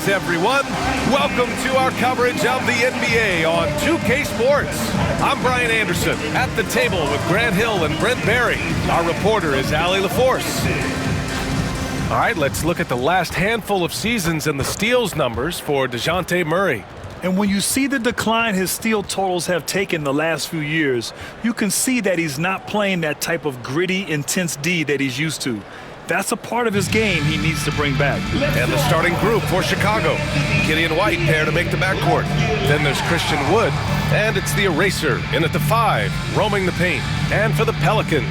Mondays, everyone. Welcome to our coverage of the NBA on 2K Sports. I'm Brian Anderson, at the table with Grant Hill and Brent Barry. Our reporter is Allie LaForce. All right, let's look at the last handful of seasons and the steals numbers for DeJounte Murray. And when you see the decline his steal totals have taken the last few years, you can see that he's not playing that type of gritty, intense D that he's used to. That's a part of his game he needs to bring back. And the starting group for Chicago. Gideon White pair to make the backcourt. Then there's Christian Wood, and it's the eraser in at the 5, roaming the paint. And for the Pelicans,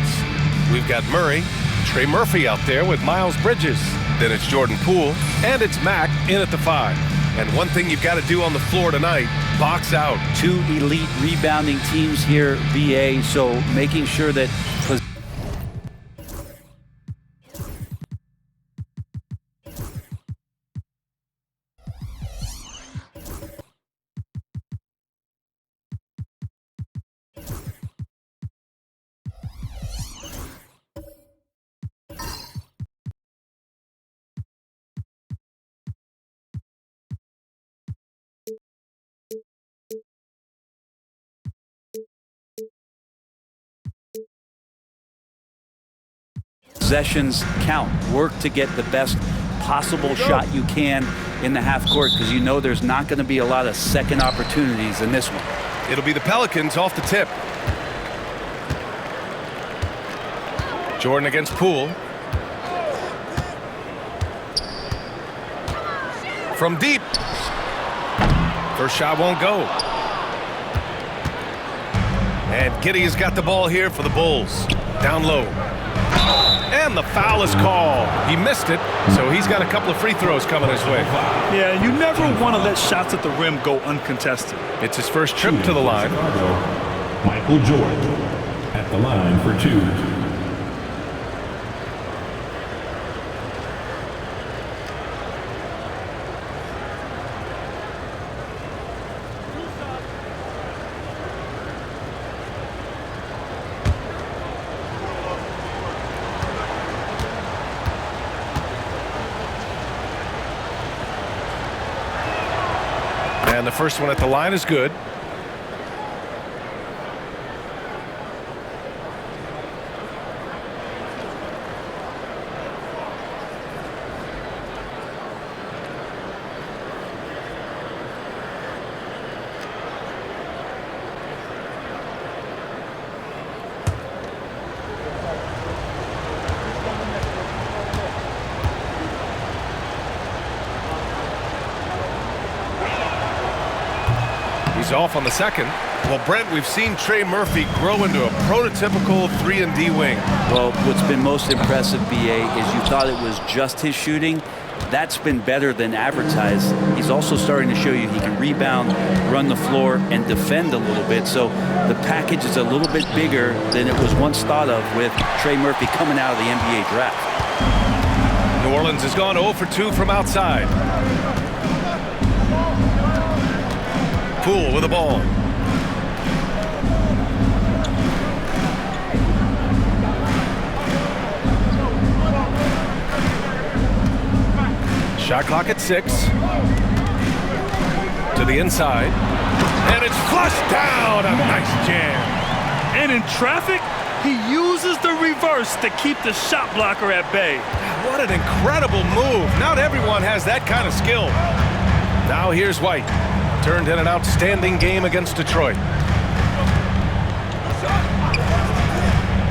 we've got Murray, Trey Murphy out there with Miles Bridges. Then it's Jordan Poole, and it's Mack in at the 5. And one thing you've got to do on the floor tonight, box out. 2 elite rebounding teams here, BA, so making sure that possessions count. Work to get the best possible shot you can in the half court, because you know there's not going to be a lot of second opportunities in this one. It'll be the Pelicans off the tip. Jordan against Poole. From deep. First shot won't go. And Giddey's got the ball here for the Bulls. Down low. And the foul is called. He missed it, so he's got a couple of free throws coming his way. Yeah, you never want to let shots at the rim go uncontested. It's his first trip to the line. Michael Jordan at the line for 2. And the first one at the line is good. He's off on the second. Well, Brent, we've seen Trey Murphy grow into a prototypical 3-and-D wing. Well, what's been most impressive, BA, is you thought it was just his shooting. That's been better than advertised. He's also starting to show you he can rebound, run the floor, and defend a little bit. So the package is a little bit bigger than it was once thought of with Trey Murphy coming out of the NBA draft. New Orleans has gone 0 for 2 from outside. Poole with the ball. Shot clock at 6. To the inside. And it's flushed down. A nice jam. And in traffic, he uses the reverse to keep the shot blocker at bay. What an incredible move. Not everyone has that kind of skill. Now here's White. Turned in an outstanding game against Detroit.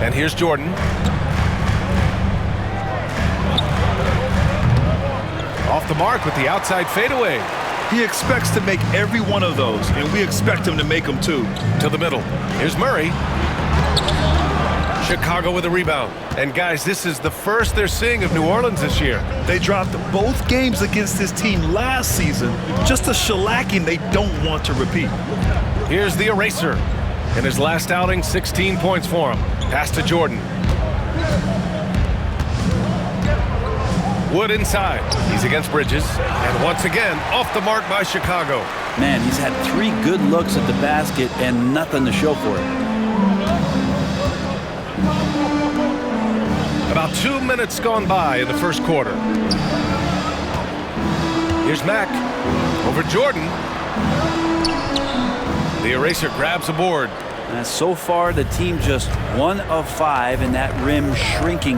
And here's Jordan. Off the mark with the outside fadeaway. He expects to make every one of those, and we expect him to make them too. To the middle. Here's Murray. Chicago with a rebound. And guys, this is the first they're seeing of New Orleans this year. They dropped both games against this team last season. Just a shellacking they don't want to repeat. Here's the eraser. In his last outing, 16 points for him. Pass to Jordan. Wood inside. He's against Bridges. And once again, off the mark by Chicago. Man, he's had 3 good looks at the basket and nothing to show for it. About 2 minutes gone by in the first quarter. Here's Mack. Over Jordan. The eraser grabs a board. And so far, the team just 1 of 5, and that rim shrinking.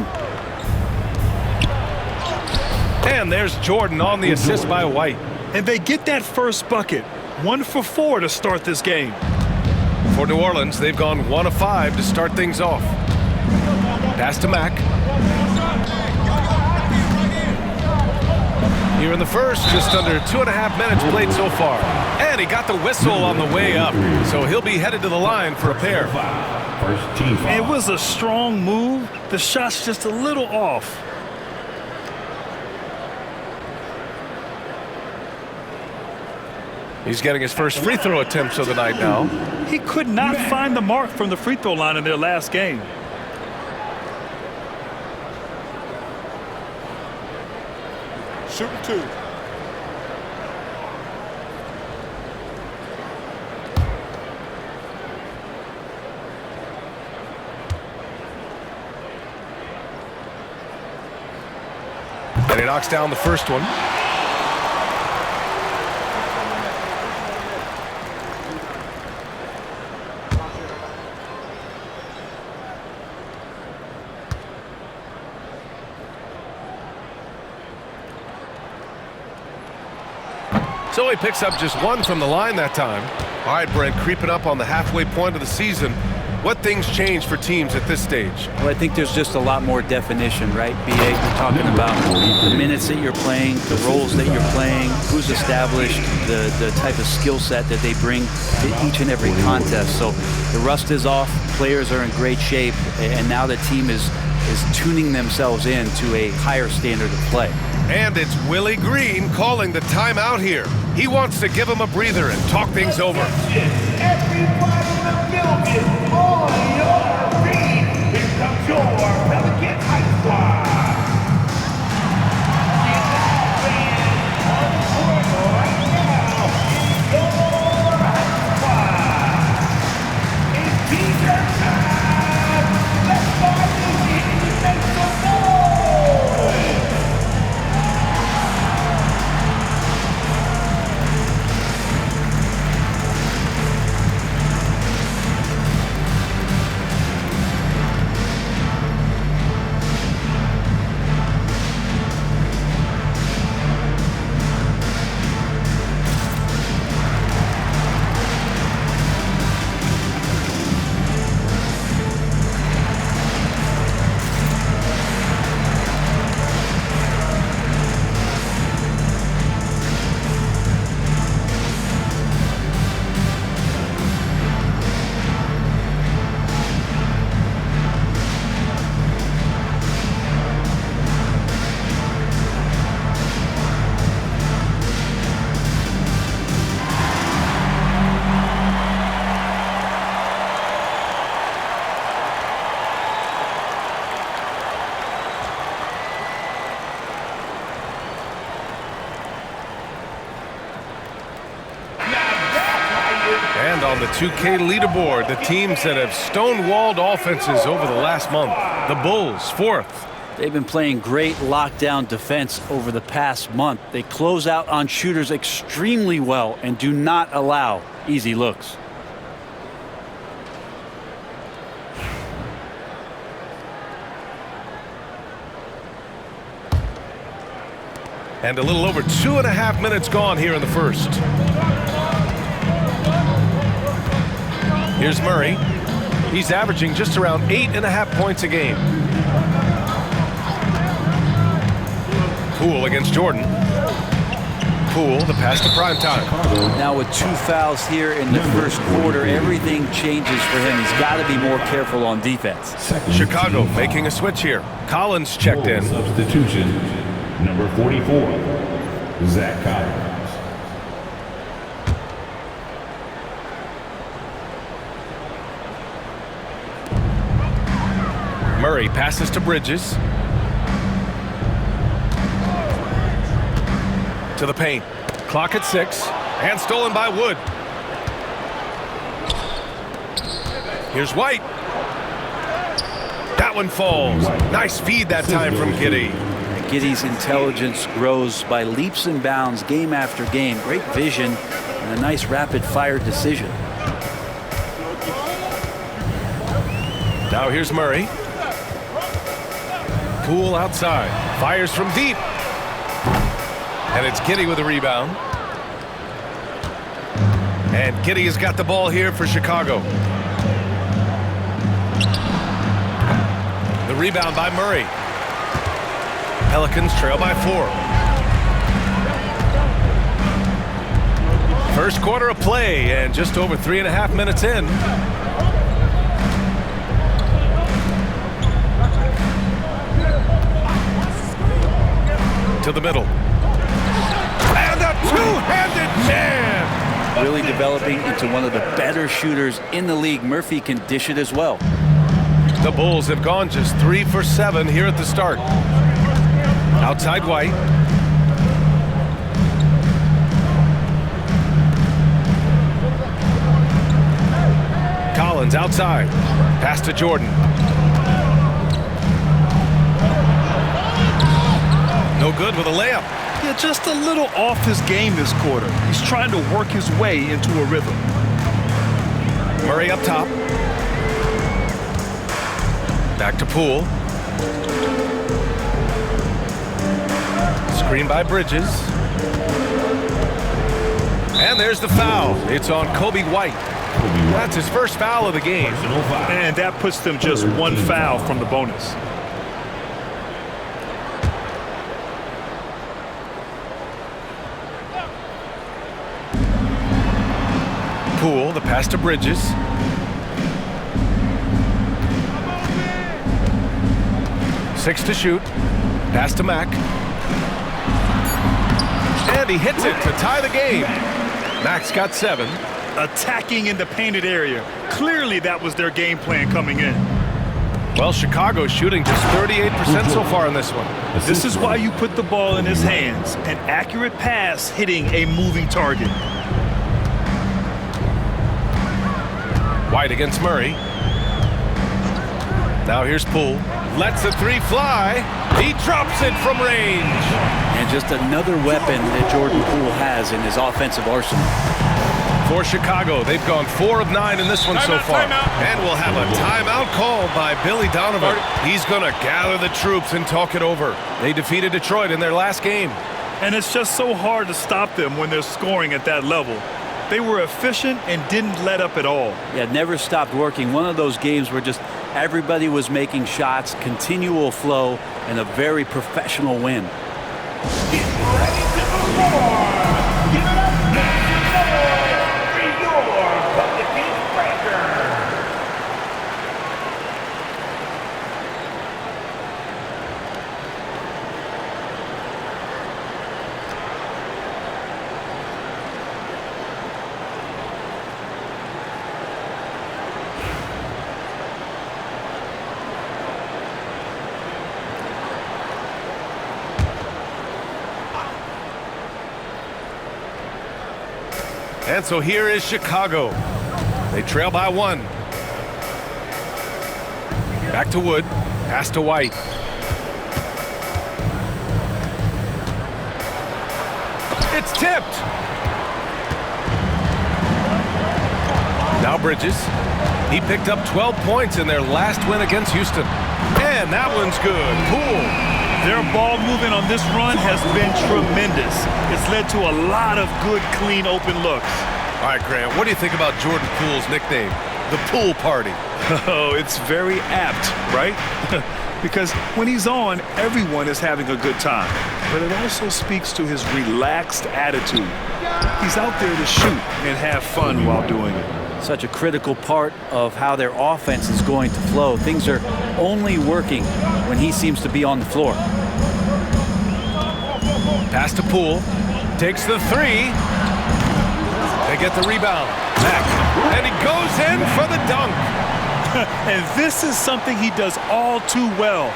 And there's Jordan on the assist by White. And they get that first bucket. 1 for 4 to start this game. For New Orleans, they've gone 1 of 5 to start things off. Pass to Mack. Here in the first, just under 2.5 minutes played so far. And he got the whistle on the way up, so he'll be headed to the line for a pair. First team foul. It was a strong move. The shot's just a little off. He's getting his first free throw attempts of the night now. He could not find the mark from the free throw line in their last game. Shooting 2. And he knocks down the first one. So he picks up just 1 from the line that time. All right, Brent, creeping up on the halfway point of the season. What things change for teams at this stage? Well, I think there's just a lot more definition, right, B.A.? You're talking about the minutes that you're playing, the roles that you're playing, who's established, the type of skill set that they bring to each and every contest. So the rust is off, players are in great shape, and now the team is tuning themselves in to a higher standard of play. And it's Willie Green calling the timeout here. He wants to give him a breather and talk things over. Everybody in the building, on your feet. Here comes your Pelicans High Squad. On the court right now, your High Squad. It's teaser time. Let's start this game and make some noise. And on the 2K leaderboard, the teams that have stonewalled offenses over the last month. The Bulls, 4th. They've been playing great lockdown defense over the past month. They close out on shooters extremely well and do not allow easy looks. And a little over 2.5 minutes gone here in the first. Here's Murray. He's averaging just around 8.5 points a game. Poole against Jordan. Poole, the pass to Primetime. Now with 2 fouls here in the first quarter, everything changes for him. He's got to be more careful on defense. Chicago making a switch here. Collins checked in. Substitution, number 44, Zach Collins. Murray passes to Bridges. To the paint. Clock at 6. And stolen by Wood. Here's White. That one falls. Nice feed that time from Giddey. Giddey's intelligence grows by leaps and bounds game after game. Great vision and a nice rapid-fire decision. Now here's Murray. Poole outside. Fires from deep. And it's Giddey with a rebound. And Giddey has got the ball here for Chicago. The rebound by Murray. Pelicans trail by 4. First quarter of play and just over 3.5 minutes in. To the middle. And a two-handed jam! Really developing into one of the better shooters in the league. Murphy can dish it as well. The Bulls have gone just 3 for 7 here at the start. Outside White. Collins outside. Pass to Jordan. No good with a layup. Yeah, just a little off his game this quarter. He's trying to work his way into a rhythm. Murray up top. Back to Poole. Screen by Bridges. And there's the foul. It's on Kobe White. That's his first foul of the game. And that puts them just one foul from the bonus. Poole, the pass to Bridges. Six to shoot. Pass to Mack. And he hits it to tie the game. Mack's got 7. Attacking in the painted area. Clearly that was their game plan coming in. Well, Chicago's shooting just 38% so far in this one. This is why you put the ball in his hands. An accurate pass hitting a moving target. White against Murray. Now here's Poole. Lets the 3 fly. He drops it from range. And just another weapon that Jordan Poole has in his offensive arsenal. For Chicago, they've gone 4 of 9 in this one so far. Timeout. And we'll have a timeout called by Billy Donovan. He's going to gather the troops and talk it over. They defeated Detroit in their last game. And it's just so hard to stop them when they're scoring at that level. They were efficient and didn't let up at all. Yeah, never stopped working. One of those games where just everybody was making shots, continual flow, and a very professional win. Get ready to perform. Give it up, make some noise for your Pelicans breaker. And so here is Chicago. They trail by 1. Back to Wood. Pass to White. It's tipped. Now Bridges. He picked up 12 points in their last win against Houston. And that one's good. Poole. Their ball movement on this run has been tremendous. It's led to a lot of good, clean, open looks. All right, Grant, what do you think about Jordan Poole's nickname, the Pool Party? Oh, it's very apt, right? Because when he's on, everyone is having a good time. But it also speaks to his relaxed attitude. He's out there to shoot and have fun while doing it. Such a critical part of how their offense is going to flow. Things are only working when he seems to be on the floor. Pass to Poole. Takes the 3. They get the rebound. Back. And he goes in for the dunk. And this is something he does all too well.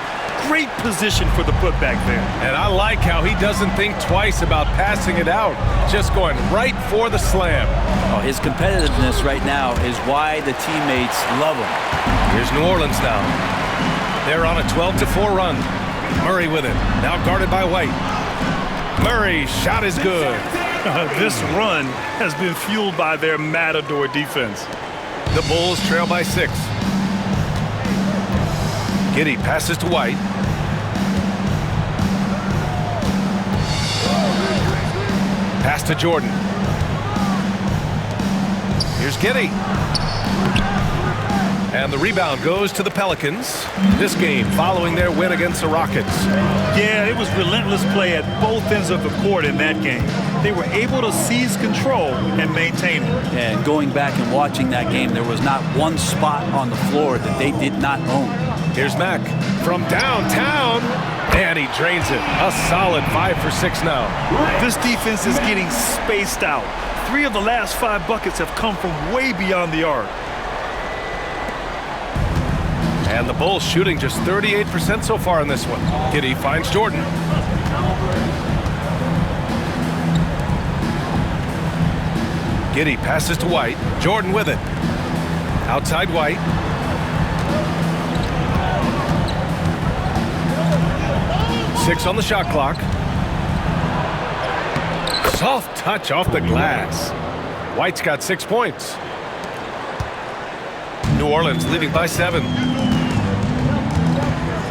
Great position for the putback there. And I like how he doesn't think twice about passing it out. Just going right for the slam. Oh, his competitiveness right now is why the teammates love him. Here's New Orleans now. They're on a 12-4 run. Murray with it. Now guarded by White. Murray's shot is good. This run has been fueled by their Matador defense. The Bulls trail by 6. Giddey passes to White. Pass to Jordan. Here's Giddey. And the rebound goes to the Pelicans. This game following their win against the Rockets. Yeah, it was relentless play at both ends of the court in that game. They were able to seize control and maintain it. And going back and watching that game, there was not one spot on the floor that they did not own. Here's Mack from downtown. And he drains it. A solid 5 for 6 now. This defense is getting spaced out. 3 of the last 5 buckets have come from way beyond the arc. And the Bulls shooting just 38% so far in this one. Giddey finds Jordan. Giddey passes to White. Jordan with it. Outside White. Six on the shot clock. Soft touch off the glass. White's got 6 points. New Orleans leading by 7.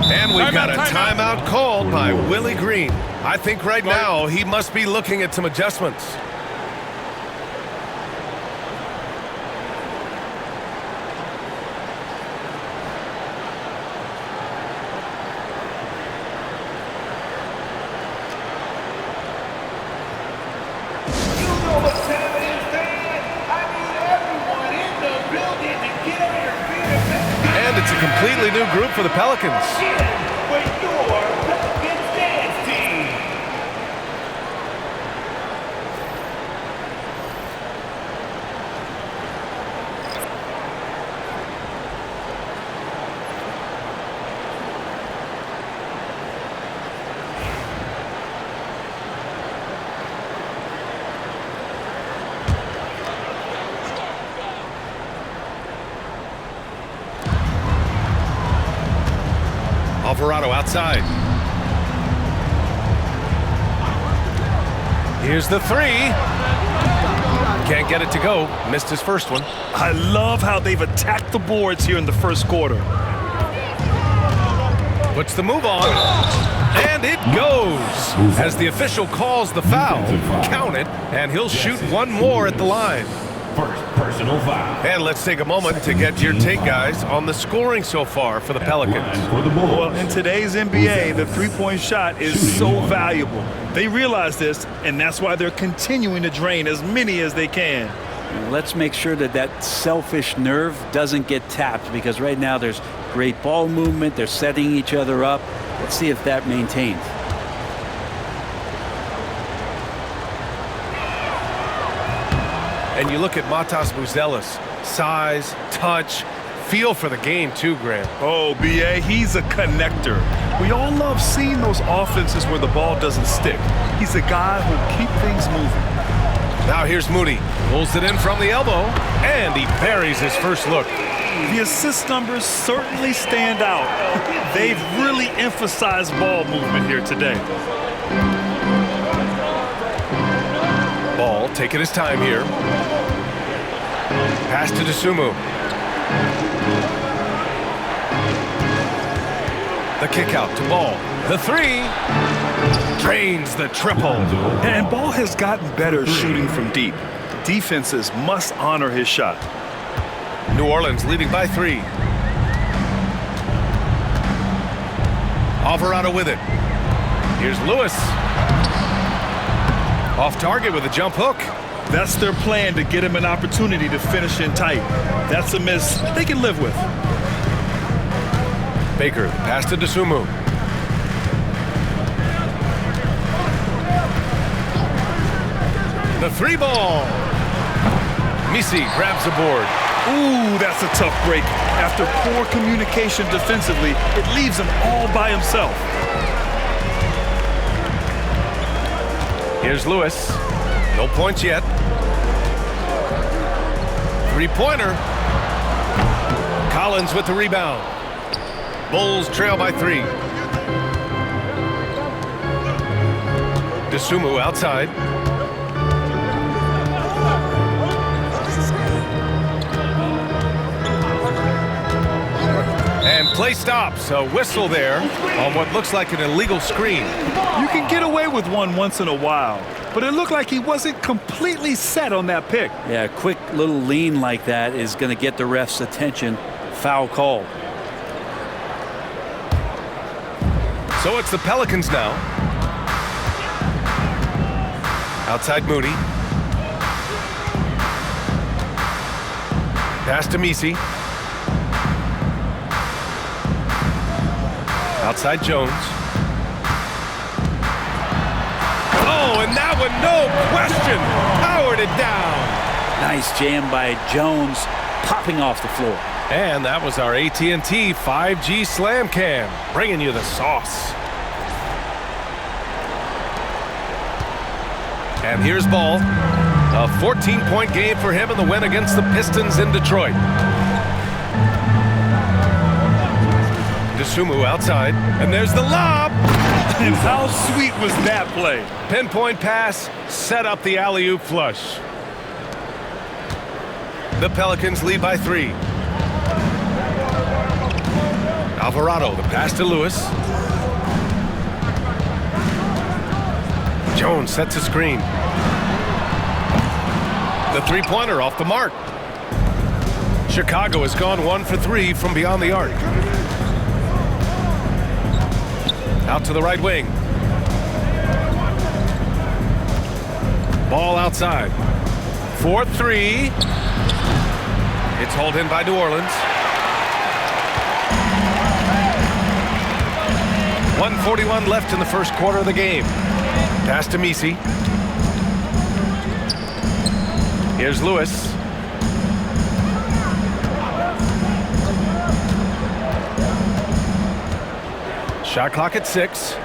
And we've got a timeout called by Willie Green. I think right now he must be looking at some adjustments. You know what time it is, Dan? I need everyone in the building to get on your feet and And it's a completely new group for the Pelicans. with your Pelicans dance team. Alvarado outside. Here's the 3. Can't get it to go. Missed his first one. I love how they've attacked the boards here in the first quarter. Puts the move on. And it goes. As the official calls the foul, count it, and he'll shoot one more at the line. First personal foul. And let's take a moment to get your take, guys, on the scoring so far for the Pelicans. Line for the Bulls. Well, in today's NBA, the three-point shot is so valuable. They realize this, and that's why they're continuing to drain as many as they can. Let's make sure that that selfish nerve doesn't get tapped, because right now there's great ball movement. They're setting each other up. Let's see if that maintains. And you look at Matas Buzelis, size, touch, feel for the game too, Grant. Oh, B.A., he's a connector. We all love seeing those offenses where the ball doesn't stick. He's a guy who'll keep things moving. Now here's Moody. Pulls it in from the elbow, and he buries his first look. The assist numbers certainly stand out. They've really emphasized ball movement here today. Ball taking his time here. Pass to Dosunmu. The kick out to Ball. The 3. Drains the triple. And Ball has gotten better shooting from deep. Defenses must honor his shot. New Orleans leading by 3. Alvarado with it. Here's Lewis. Off target with a jump hook. That's their plan, to get him an opportunity to finish in tight. That's a miss they can live with. Baker, pass to Dosunmu. The 3 ball. Misi grabs the board. Ooh, that's a tough break. After poor communication defensively, it leaves him all by himself. Here's Lewis. No points yet. 3-pointer. Collins with the rebound. Bulls trail by 3. DeSumo outside. And play stops. A whistle there on what looks like an illegal screen. You can get away with one once in a while, but it looked like he wasn't completely set on that pick. Yeah, a quick little lean like that is going to get the ref's attention. Foul call. So it's the Pelicans now. Outside Moody. Pass to Misi. Outside Jones. Oh, and that one, no question, powered it down. Nice jam by Jones, popping off the floor. And that was our AT&T 5G Slam Cam, bringing you the sauce. And here's Ball. A 14-point game for him in the win against the Pistons in Detroit. DeSumo outside, and there's the lob. And how sweet was that play? Pinpoint pass, set up the alley-oop flush. The Pelicans lead by 3. Alvarado, the pass to Lewis. Jones sets a screen. The three-pointer off the mark. Chicago has gone 1 for 3 from beyond the arc. Out to the right wing. Ball outside. 4-3. It's hauled in by New Orleans. 1:41 left in the first quarter of the game. Pass to Misi. Here's Lewis. Shot clock at 6.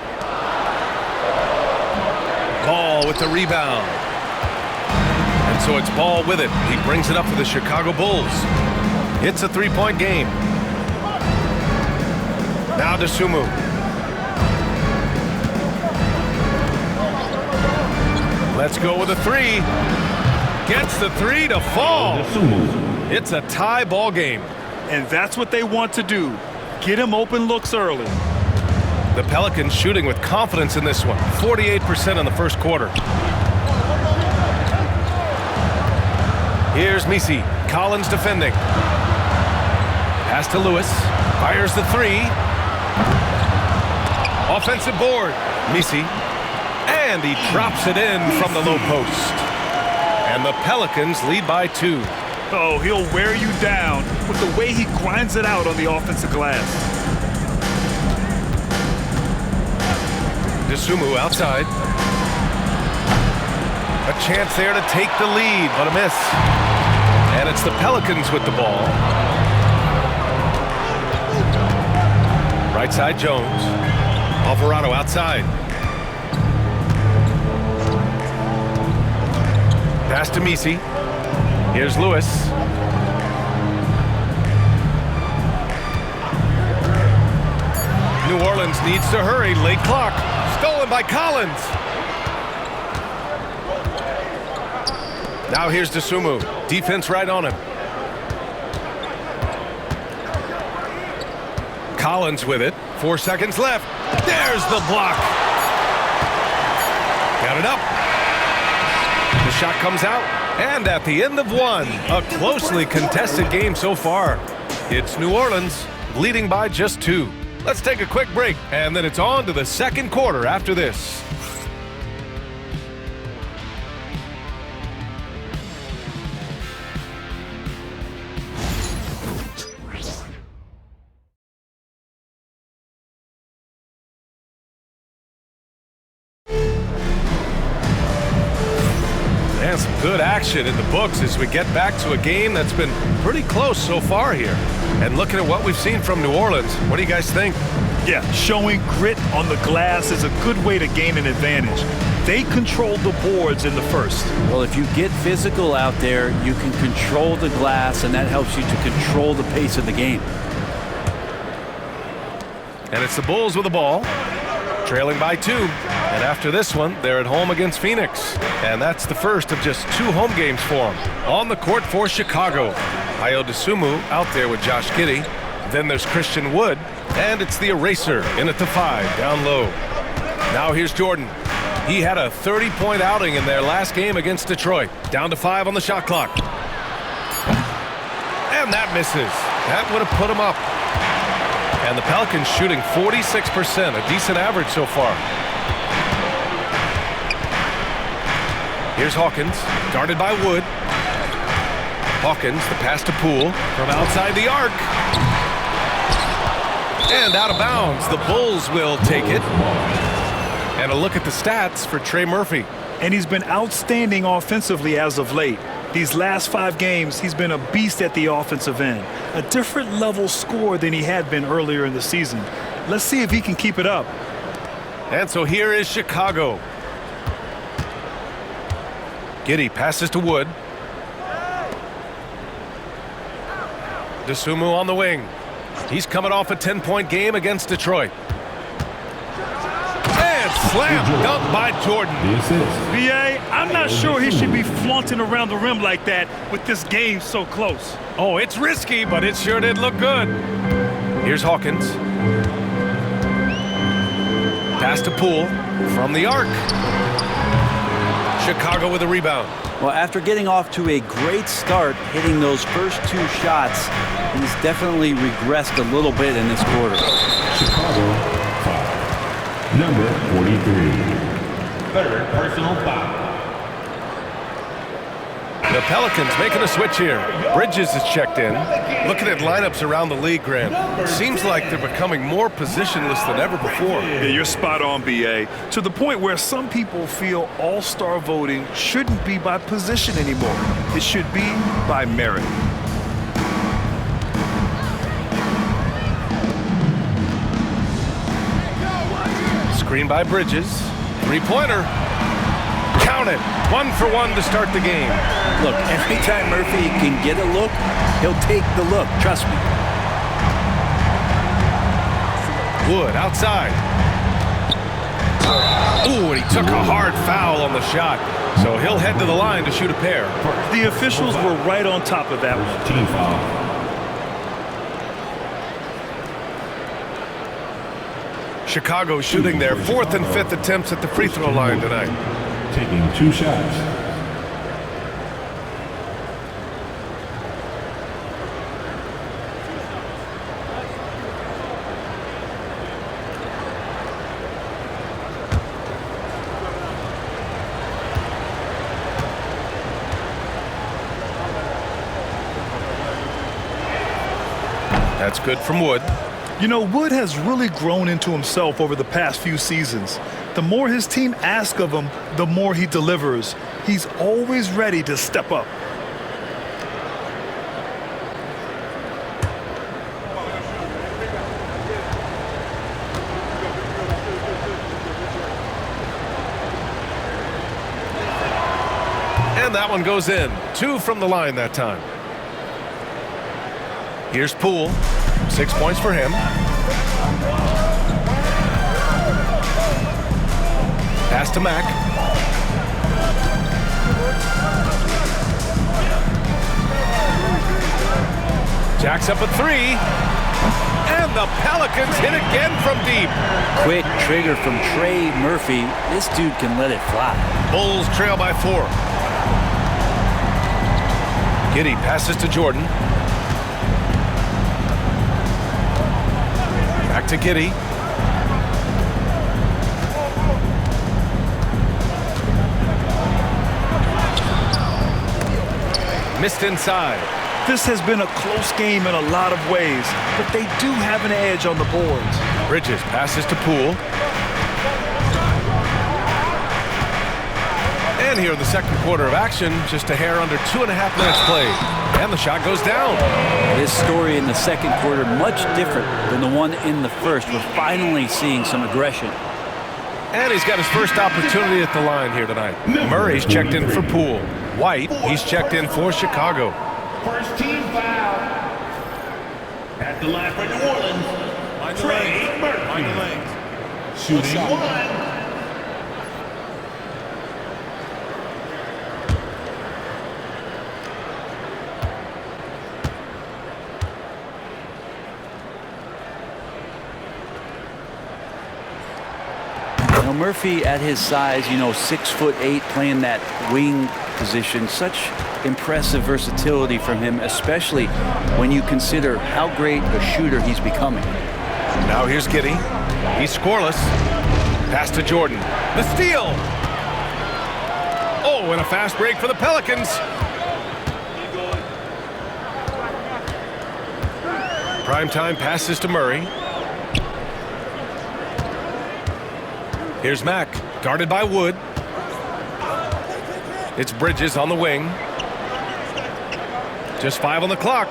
Ball with the rebound. And so it's Ball with it. He brings it up for the Chicago Bulls. It's a 3-point game. Now DeSumo. Let's go with a 3. Gets the 3 to fall. It's a tie ball game. And that's what they want to do. Get him open looks early. The Pelicans shooting with confidence in this one. 48% in the first quarter. Here's Misi. Collins defending. Pass to Lewis. Fires the 3. Offensive board. Misi. And he drops it in from the low post. And the Pelicans lead by 2. Oh, he'll wear you down with the way he grinds it out on the offensive glass. DeSumo outside. A chance there to take the lead, but a miss. And it's the Pelicans with the ball. Right side Jones. Alvarado outside. Pass to Misi. Here's Lewis. New Orleans needs to hurry. Late clock. Stolen by Collins. Now here's DeSumo. Defense right on him. Collins with it. 4 seconds left. There's the block. Got it up. The shot comes out. And at the end of 1, a closely contested game so far. It's New Orleans leading by just 2. Let's take a quick break, and then it's on to the second quarter after this. And some good action in the books as we get back to a game that's been pretty close so far here. And looking at what we've seen from New Orleans, what do you guys think? Yeah, showing grit on the glass is a good way to gain an advantage. They controlled the boards in the first. Well, if you get physical out there, you can control the glass, and that helps you to control the pace of the game. And it's the Bulls with the ball, trailing by 2. And after this one, they're at home against Phoenix. And that's the first of just 2 home games for them. On the court for Chicago, Ayo Dosunmu out there with Josh Giddey. Then there's Christian Wood, and it's the eraser in at the 5, down low. Now here's Jordan. He had a 30-point outing in their last game against Detroit. Down to 5 on the shot clock. And that misses. That would have put him up. And the Pelicans shooting 46%, a decent average so far. Here's Hawkins, guarded by Wood. Hawkins, the pass to Poole from outside the arc. And out of bounds. The Bulls will take it. And a look at the stats for Trey Murphy. And he's been outstanding offensively as of late. These last 5 games, he's been a beast at the offensive end. A different level scorer than he had been earlier in the season. Let's see if he can keep it up. And so here is Chicago. Giddey passes to Wood. Dosunmu on the wing. He's coming off a 10-point game against Detroit. And slam dunk by Jordan. B.A., I'm not sure he should be flaunting around the rim like that with this game so close. Oh, it's risky, but it sure did look good. Here's Hawkins. Pass to Poole from the arc. Chicago with a rebound. Well, after getting off to a great start, hitting those first 2 shots, he's definitely regressed a little bit in this quarter. Chicago foul. Number 43. Third personal foul. The Pelicans making a switch here. Bridges is checked in. Looking at lineups around the league, Graham, seems like they're becoming more positionless than ever before. Yeah, you're spot on, B.A. To the point where some people feel all-star voting shouldn't be by position anymore. It should be by merit. Screen by Bridges. 3-pointer. Count it. 1 for 1 to start the game. Look, every time Murphy can get a look, he'll take the look. Trust me. Wood outside. Ooh, and he took a hard foul on the shot. So he'll head to the line to shoot a pair. The officials were right on top of that one. Team foul. Chicago shooting their 4th and 5th attempts at the free throw line tonight. Taking 2 shots. That's good from Wood. You know, Wood has really grown into himself over the past few seasons. The more his team asks of him, the more he delivers. He's always ready to step up. And that one goes in. 2 from the line that time. Here's Poole. 6 points for him. Pass to Mack. Jacks up a 3. And the Pelicans hit again from deep. Quick trigger from Trey Murphy. This dude can let it fly. Bulls trail by 4. Giddey passes to Jordan. Back to Giddey. Missed inside. This has been a close game in a lot of ways, but they do have an edge on the boards. Bridges passes to Poole. And here in the second quarter of action, just a hair under 2.5 minutes played. And the shot goes down. This story in the second quarter, much different than the one in the first. We're finally seeing some aggression. And he's got his first opportunity at the line here tonight. Murray's checked in for Poole. White, he's checked in for Chicago. First team foul. At the line for New Orleans, Trey Murphy. Shooting 1. Now Murphy at his size, 6'8", playing that wing position, such impressive versatility from him, especially when you consider how great a shooter he's becoming. Now here's Giddey. He's scoreless. Pass to Jordan. The steal. Oh, and a fast break for the Pelicans. Primetime passes to Murray. Here's Mack, guarded by Wood. It's Bridges on the wing. Just 5 on the clock.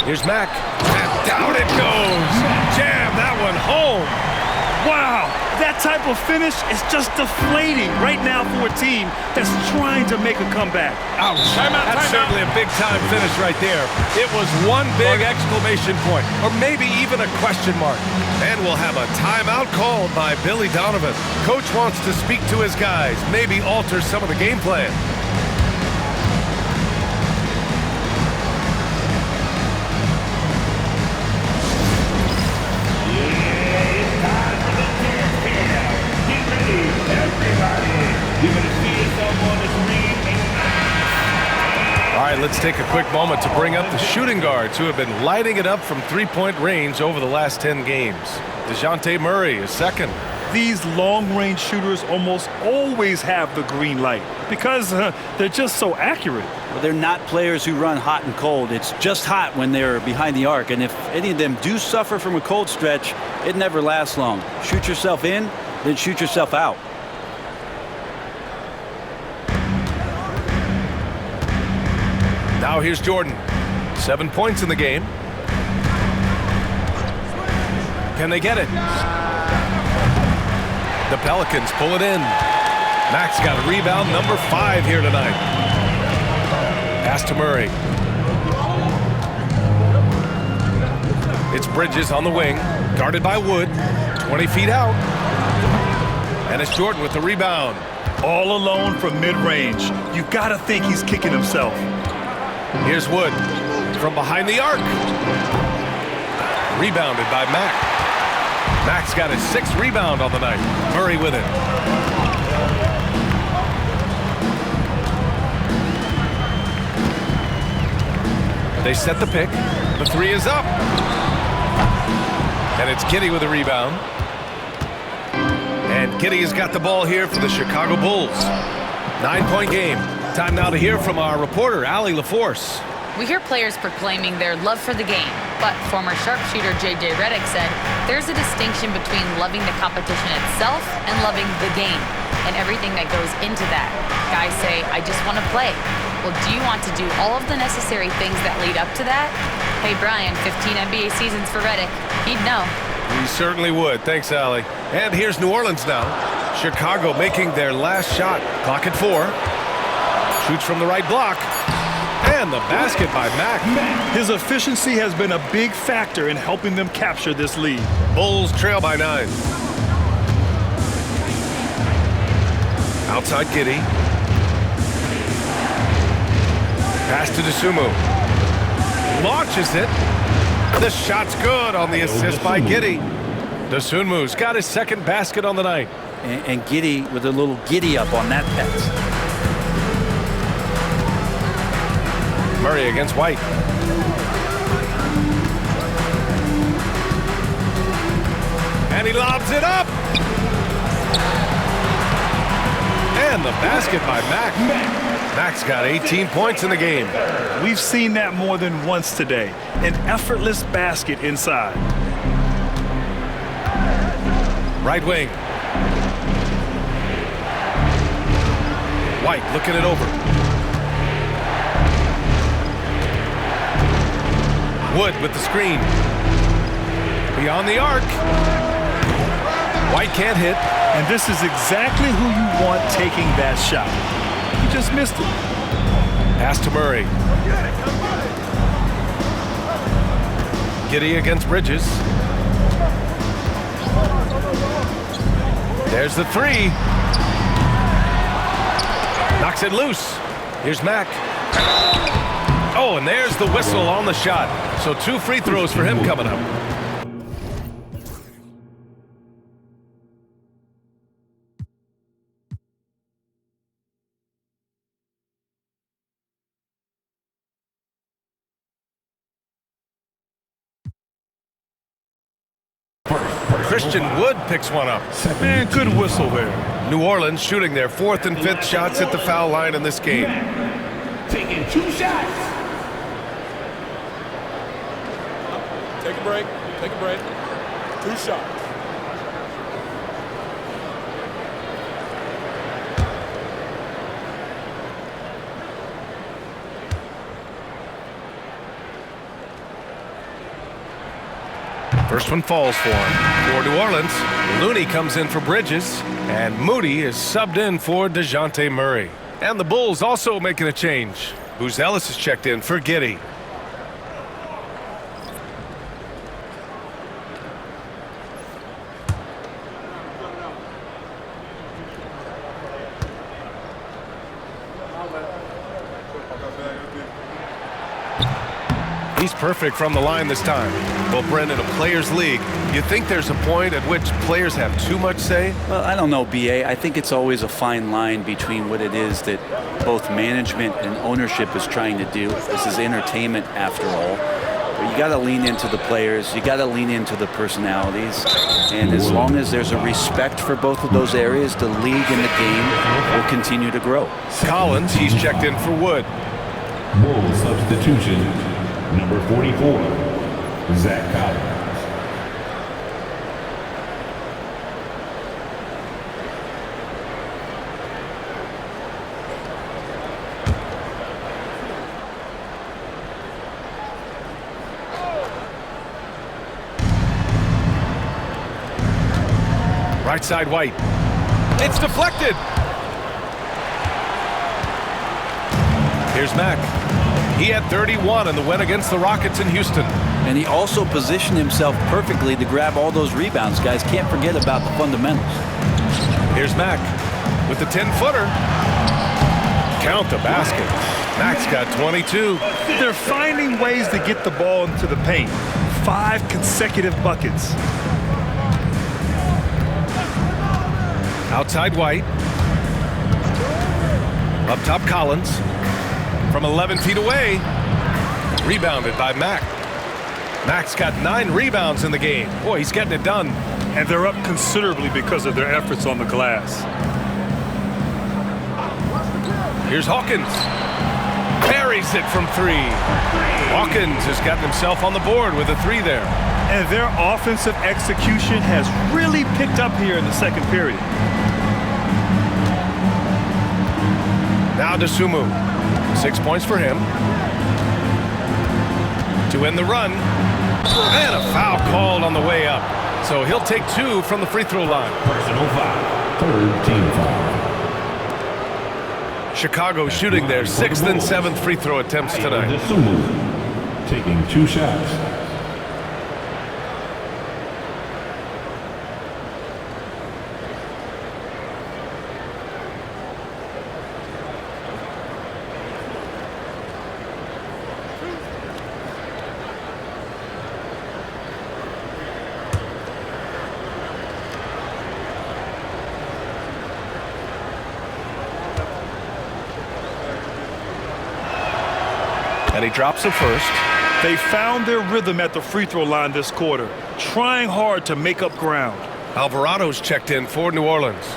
Here's Mack. And down it goes. Jam that one home. Wow, that type of finish is just deflating right now for a team that's trying to make a comeback. Ouch. That's certainly a big-time finish right there. It was one big exclamation point, or maybe even a question mark. And we'll have a timeout called by Billy Donovan. Coach wants to speak to his guys, maybe alter some of the game plan. All right, let's take a quick moment to bring up the shooting guards who have been lighting it up from three-point range over the last 10 games. DeJounte Murray is second. These long-range shooters almost always have the green light because they're just so accurate. Well, they're not players who run hot and cold. It's just hot when they're behind the arc. And if any of them do suffer from a cold stretch, it never lasts long. Shoot yourself in, then shoot yourself out. Now here's Jordan. 7 points in the game. Can they get it? The Pelicans pull it in. Mack's got a rebound, number 5 here tonight. Pass to Murray. It's Bridges on the wing, guarded by Wood, 20 feet out. And it's Jordan with the rebound. All alone from mid-range. You gotta think he's kicking himself. Here's Wood from behind the arc. Rebounded by Mack. Mack's got his 6th rebound on the night. Murray with it. They set the pick. The 3 is up. And it's Giddey with a rebound. And Giddey has got the ball here for the Chicago Bulls. 9-point game. Time now to hear from our reporter, Allie LaForce. We hear players proclaiming their love for the game, but former sharpshooter J.J. Redick said there's a distinction between loving the competition itself and loving the game and everything that goes into that. Guys say, I just want to play. Well, do you want to do all of the necessary things that lead up to that? Hey, Brian, 15 NBA seasons for Redick. He'd know. We certainly would. Thanks, Allie. And here's New Orleans now. Chicago making their last shot. Clock at 4. Shoots from the right block. And the basket by Mack. His efficiency has been a big factor in helping them capture this lead. Bulls trail by 9. Outside Giddey. Pass to Dosunmu. Launches it. The shot's good on the assist by Giddey. Dosunmu's got his 2nd basket on the night. And Giddey with a little giddy up on that pass. Murray against White. And he lobs it up. And the basket by Mack. Mack's got 18 points in the game. We've seen that more than once today. An effortless basket inside. Right wing. White looking it over. Wood with the screen. Beyond the arc. White can't hit. And this is exactly who you want taking that shot. He just missed it. Pass to Murray. Giddey against Bridges. There's the 3. Knocks it loose. Here's Mack. Oh, and there's the whistle on the shot. So 2 free throws for him coming up. Christian Wood picks one up. Man, good whistle there. New Orleans shooting their 4th and 5th shots at the foul line in this game. Taking 2 shots. Take a break. Take a break. 2 shots. First one falls for him. For New Orleans, Looney comes in for Bridges, and Moody is subbed in for DeJounte Murray. And the Bulls also making a change. Buzelis is checked in for Giddey. He's perfect from the line this time. Well, Brendan, a players' league, you think there's a point at which players have too much say? Well, I don't know, B.A. I think it's always a fine line between what it is that both management and ownership is trying to do. This is entertainment after all. But you got to lean into the players. You got to lean into the personalities. And as long as there's a respect for both of those areas, the league and the game will continue to grow. Collins, he's checked in for Wood. Bull substitution. Number 44, Zach Collins. Right side, White. It's deflected. Here's Mack. He had 31 in the win against the Rockets in Houston. And he also positioned himself perfectly to grab all those rebounds. Guys, can't forget about the fundamentals. Here's Mack with the 10-footer. Count the basket. Mack's got 22. They're finding ways to get the ball into the paint. 5 consecutive buckets. Outside White. Up top Collins. From 11 feet away. Rebounded by Mack. Mack's got 9 rebounds in the game. Boy, he's getting it done. And they're up considerably because of their efforts on the glass. Here's Hawkins. Buries it from 3. Hawkins has gotten himself on the board with a 3 there. And their offensive execution has really picked up here in the second period. Now DeSumo. 6 points for him. To end the run. And a foul called on the way up. So he'll take 2 from the free throw line. Personal foul. 3rd team foul. Chicago shooting their 6th and 7th free throw attempts tonight. DeSumo taking 2 shots. And he drops it first. They found their rhythm at the free throw line this quarter, trying hard to make up ground. Alvarado's checked in for New Orleans.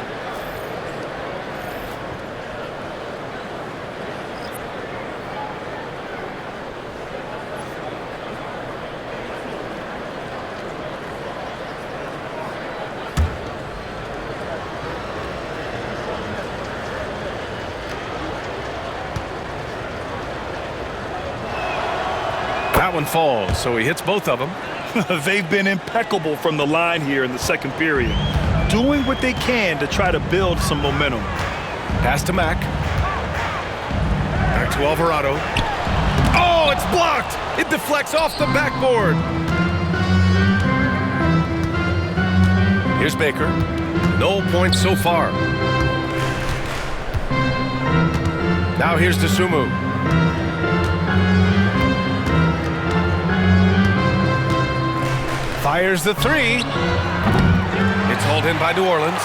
That one falls, so he hits both of them. They've been impeccable from the line here in the second period, doing what they can to try to build some momentum. Pass to Mack. Back to Alvarado. Oh, it's blocked! It deflects off the backboard. Here's Baker. No points so far. Now here's DeSumo. Fires the three. It's hauled in by New Orleans.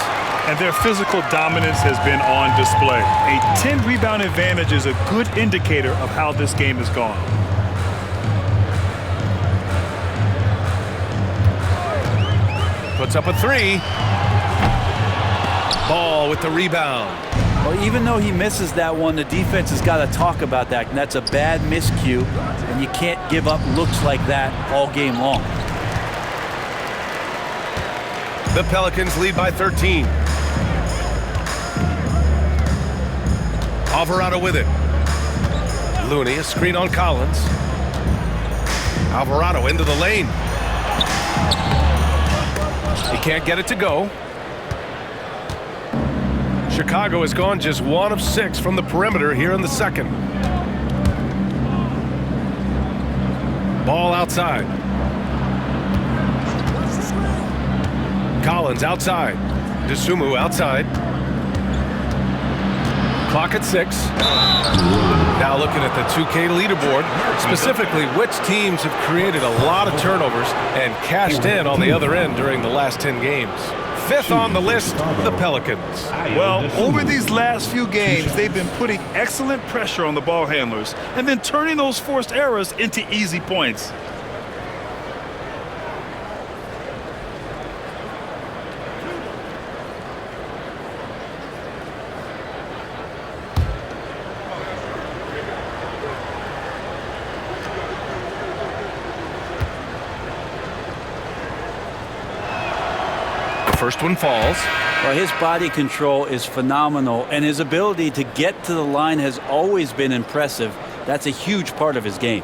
And their physical dominance has been on display. A 10-rebound advantage is a good indicator of how this game has gone. Puts up a three. Ball with the rebound. Well, even though he misses that one, the defense has got to talk about that. And that's a bad miscue. And you can't give up looks like that all game long. The Pelicans lead by 13. Alvarado with it. Looney, a screen on Collins. Alvarado into the lane. He can't get it to go. Chicago has gone just 1 of 6 from the perimeter here in the second. Ball outside. Collins outside. DeSumo outside. Clock at 6. Now looking at the 2K leaderboard, specifically which teams have created a lot of turnovers and cashed in on the other end during the last 10 games. 5th on the list, the Pelicans. Well, over these last few games, they've been putting excellent pressure on the ball handlers and then turning those forced errors into easy points. First one falls. Well, his body control is phenomenal, and his ability to get to the line has always been impressive. That's a huge part of his game.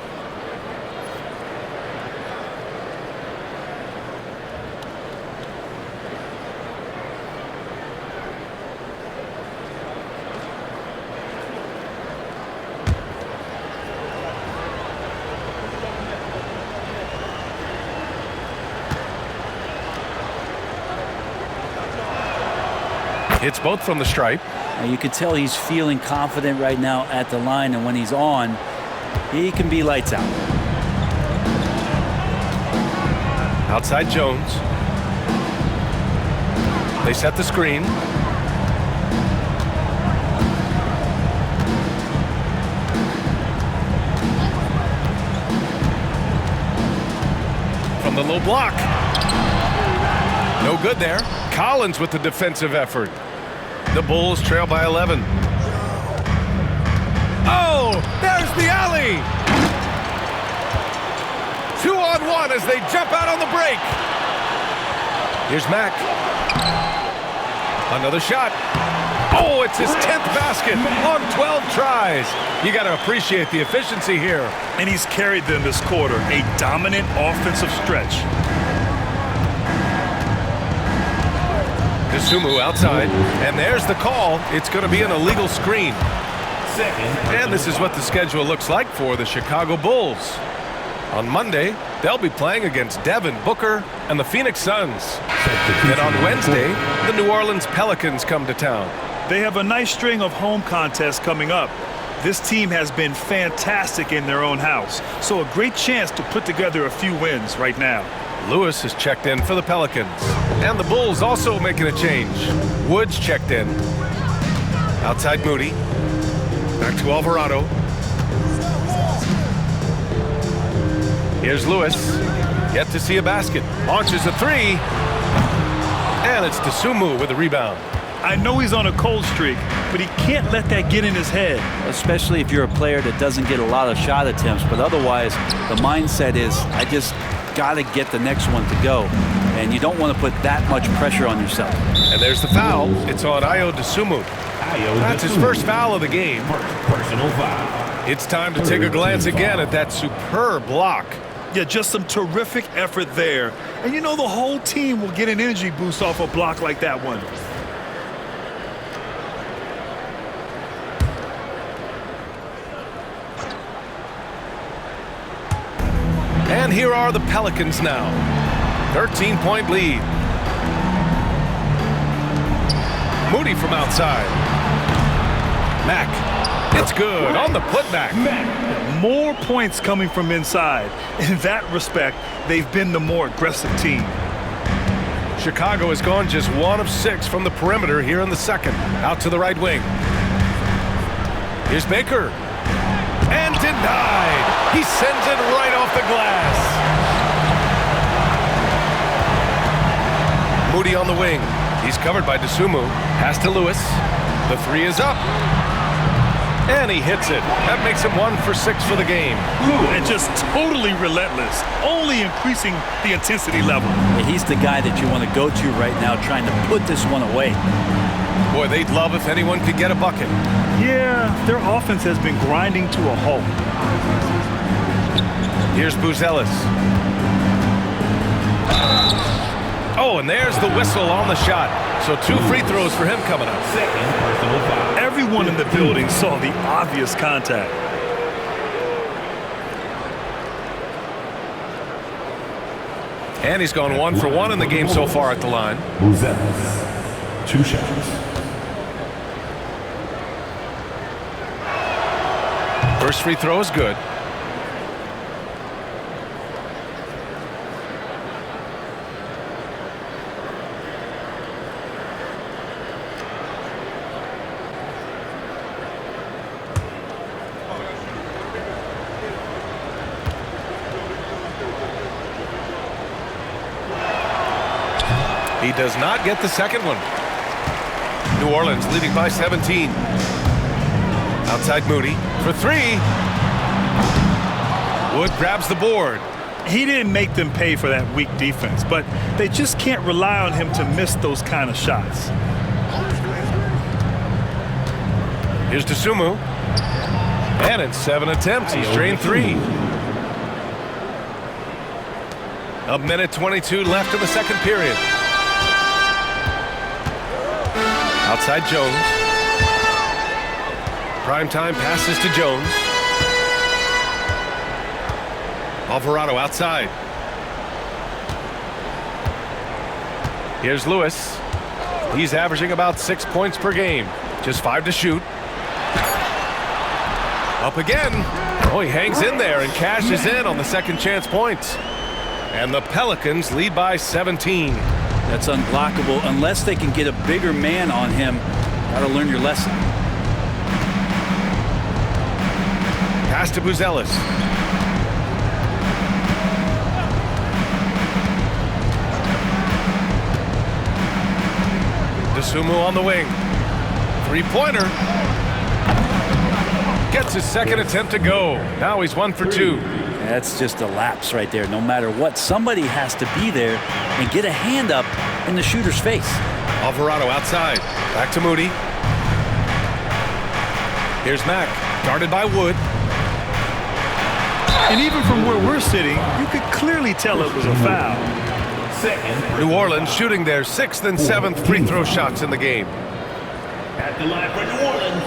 Hits both from the stripe. Now you can tell he's feeling confident right now at the line, and when he's on, he can be lights out. Outside Jones. They set the screen. From the low block. No good there. Collins with the defensive effort. The Bulls trail by 11. Oh, there's the alley. 2-on-1 as they jump out on the break. Here's Mack. Another shot. Oh, it's his 10th basket on 12 tries. You got to appreciate the efficiency here. And he's carried them this quarter, a dominant offensive stretch. DeSumo outside, and there's the call. It's going to be an illegal screen. And this is what the schedule looks like for the Chicago Bulls. On Monday, they'll be playing against Devin Booker and the Phoenix Suns. Then on Wednesday, the New Orleans Pelicans come to town. They have a nice string of home contests coming up. This team has been fantastic in their own house, so a great chance to put together a few wins right now. Lewis has checked in for the Pelicans. And the Bulls also making a change. Woods checked in. Outside Moody. Back to Alvarado. Here's Lewis. Yet to see a basket. Launches a three. And it's DeSumo with the rebound. I know he's on a cold streak, but he can't let that get in his head. Especially if you're a player that doesn't get a lot of shot attempts, but otherwise the mindset is, I just got to get the next one to go, and you don't want to put that much pressure on yourself. And there's the foul. It's on Ayo DeSumo. That's his first foul of the game. Personal foul. It's time to take a glance again at that superb block. Yeah, just some terrific effort there. And you know the whole team will get an energy boost off a block like that one. And here are the Pelicans now. 13-point lead. Moody from outside. Mack. It's good on the putback. More points coming from inside. In that respect, they've been the more aggressive team. Chicago has gone just 1 of 6 from the perimeter here in the second. Out to the right wing. Here's Baker. And denied. He sends it right off the glass. Moody on the wing. He's covered by Dosunmu. Pass to Lewis. The three is up. And he hits it. That makes him 1 for 6 for the game. And just totally relentless, only increasing the intensity level. He's the guy that you want to go to right now, trying to put this one away. Boy, they'd love if anyone could get a bucket. Yeah, their offense has been grinding to a halt. Here's Buzelis. Oh, and there's the whistle on the shot. So 2 free throws for him coming up. Second personal foul. Everyone in the building saw the obvious contact. And he's gone 1 for 1 in the game so far at the line. Buzelis. 2 shots. First free throw is good. He does not get the second one. New Orleans leading by 17. Outside Moody for 3. Wood grabs the board. He didn't make them pay for that weak defense, but they just can't rely on him to miss those kind of shots. Here's Dosunmu. And in 7 attempts, he's drained 3. A minute 22 left in the second period. Outside Jones. Primetime passes to Jones. Alvarado outside. Here's Lewis. He's averaging about 6 points per game. Just 5 to shoot. Up again. Oh, he hangs in there and cashes in on the second chance points. And the Pelicans lead by 17. That's unblockable unless they can get a bigger man on him. Got to learn your lesson. Pass to Buzelis. Dosunmu on the wing. Three-pointer. Gets his second attempt to go. Now he's 1 for 2. That's just a lapse right there. No matter what, somebody has to be there and get a hand up in the shooter's face. Alvarado outside. Back to Moody. Here's Mack. Guarded by Wood. And even from where we're sitting, you could clearly tell it was a foul. New Orleans shooting their 6th and 7th free throw shots in the game. At the line for New Orleans,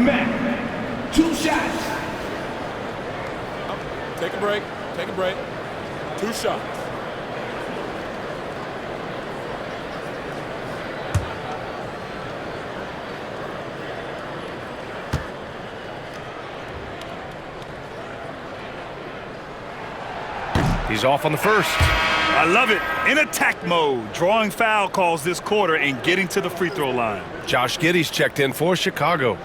Mack, 2 shots. Take a break. Take a break. 2 shots. He's off on the first. I love it. In attack mode, drawing foul calls this quarter and getting to the free throw line. Josh Giddey's checked in for Chicago.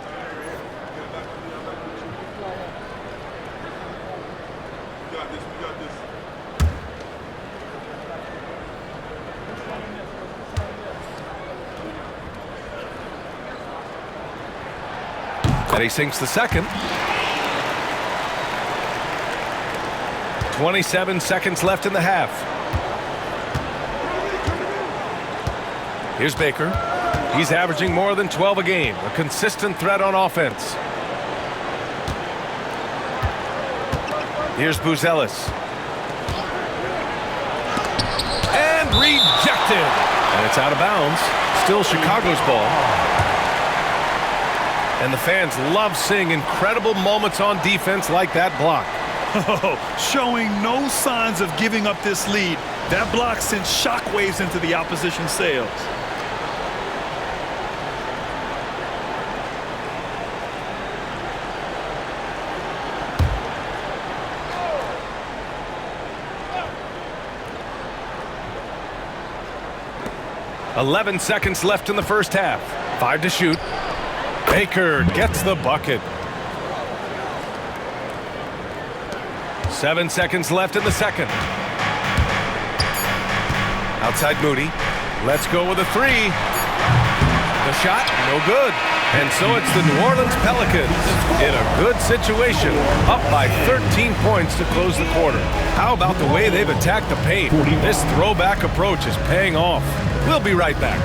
And he sinks the second. 27 seconds left in the half. Here's Baker. He's averaging more than 12 a game. A consistent threat on offense. Here's Buzelis. And rejected. And it's out of bounds. Still Chicago's ball. And the fans love seeing incredible moments on defense like that block. Showing no signs of giving up this lead. That block sent shockwaves into the opposition sails. 11 seconds left in the first half. 5 to shoot. Baker gets the bucket. 7 seconds left in the second. Outside Moody. Let's go with a three. The shot, no good. And so it's the New Orleans Pelicans in a good situation, up by 13 points to close the quarter. How about the way they've attacked the paint? This throwback approach is paying off. We'll be right back.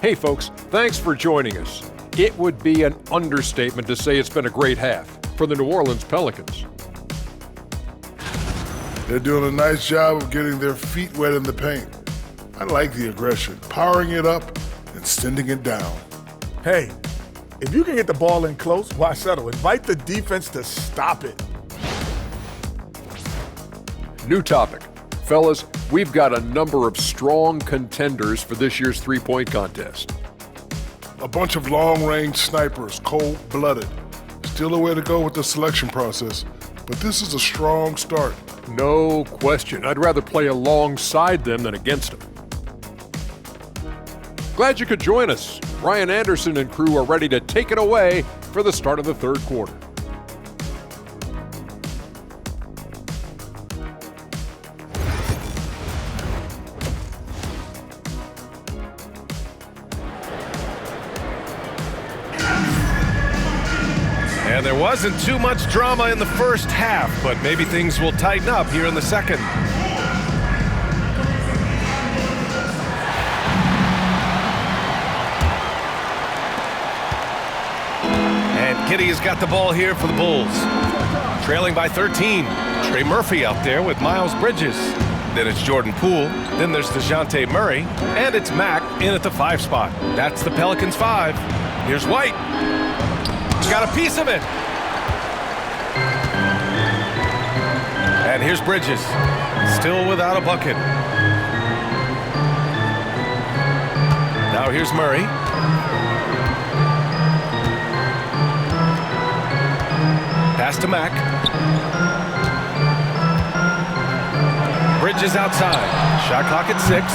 Hey folks, thanks for joining us. It would be an understatement to say it's been a great half for the New Orleans Pelicans. They're doing a nice job of getting their feet wet in the paint. I like the aggression, powering it up and sending it down. Hey, if you can get the ball in close, why settle? Invite the defense to stop it. New topic. Fellas, we've got a number of strong contenders for this year's three-point contest. A bunch of long-range snipers, cold-blooded. Still a way to go with the selection process, but this is a strong start. No question. I'd rather play alongside them than against them. Glad you could join us. Ryan Anderson and crew are ready to take it away for the start of the third quarter. And there wasn't too much drama in the first half, but maybe things will tighten up here in the second. And Kitty has got the ball here for the Bulls. Trailing by 13. Trey Murphy out there with Miles Bridges. Then it's Jordan Poole. Then there's DeJounte Murray. And it's Mack in at the 5 spot. That's the Pelicans 5. Here's White. Got a piece of it. And here's Bridges, still without a bucket. Now here's Murray. Pass to Mack. Bridges outside. Shot clock at 6.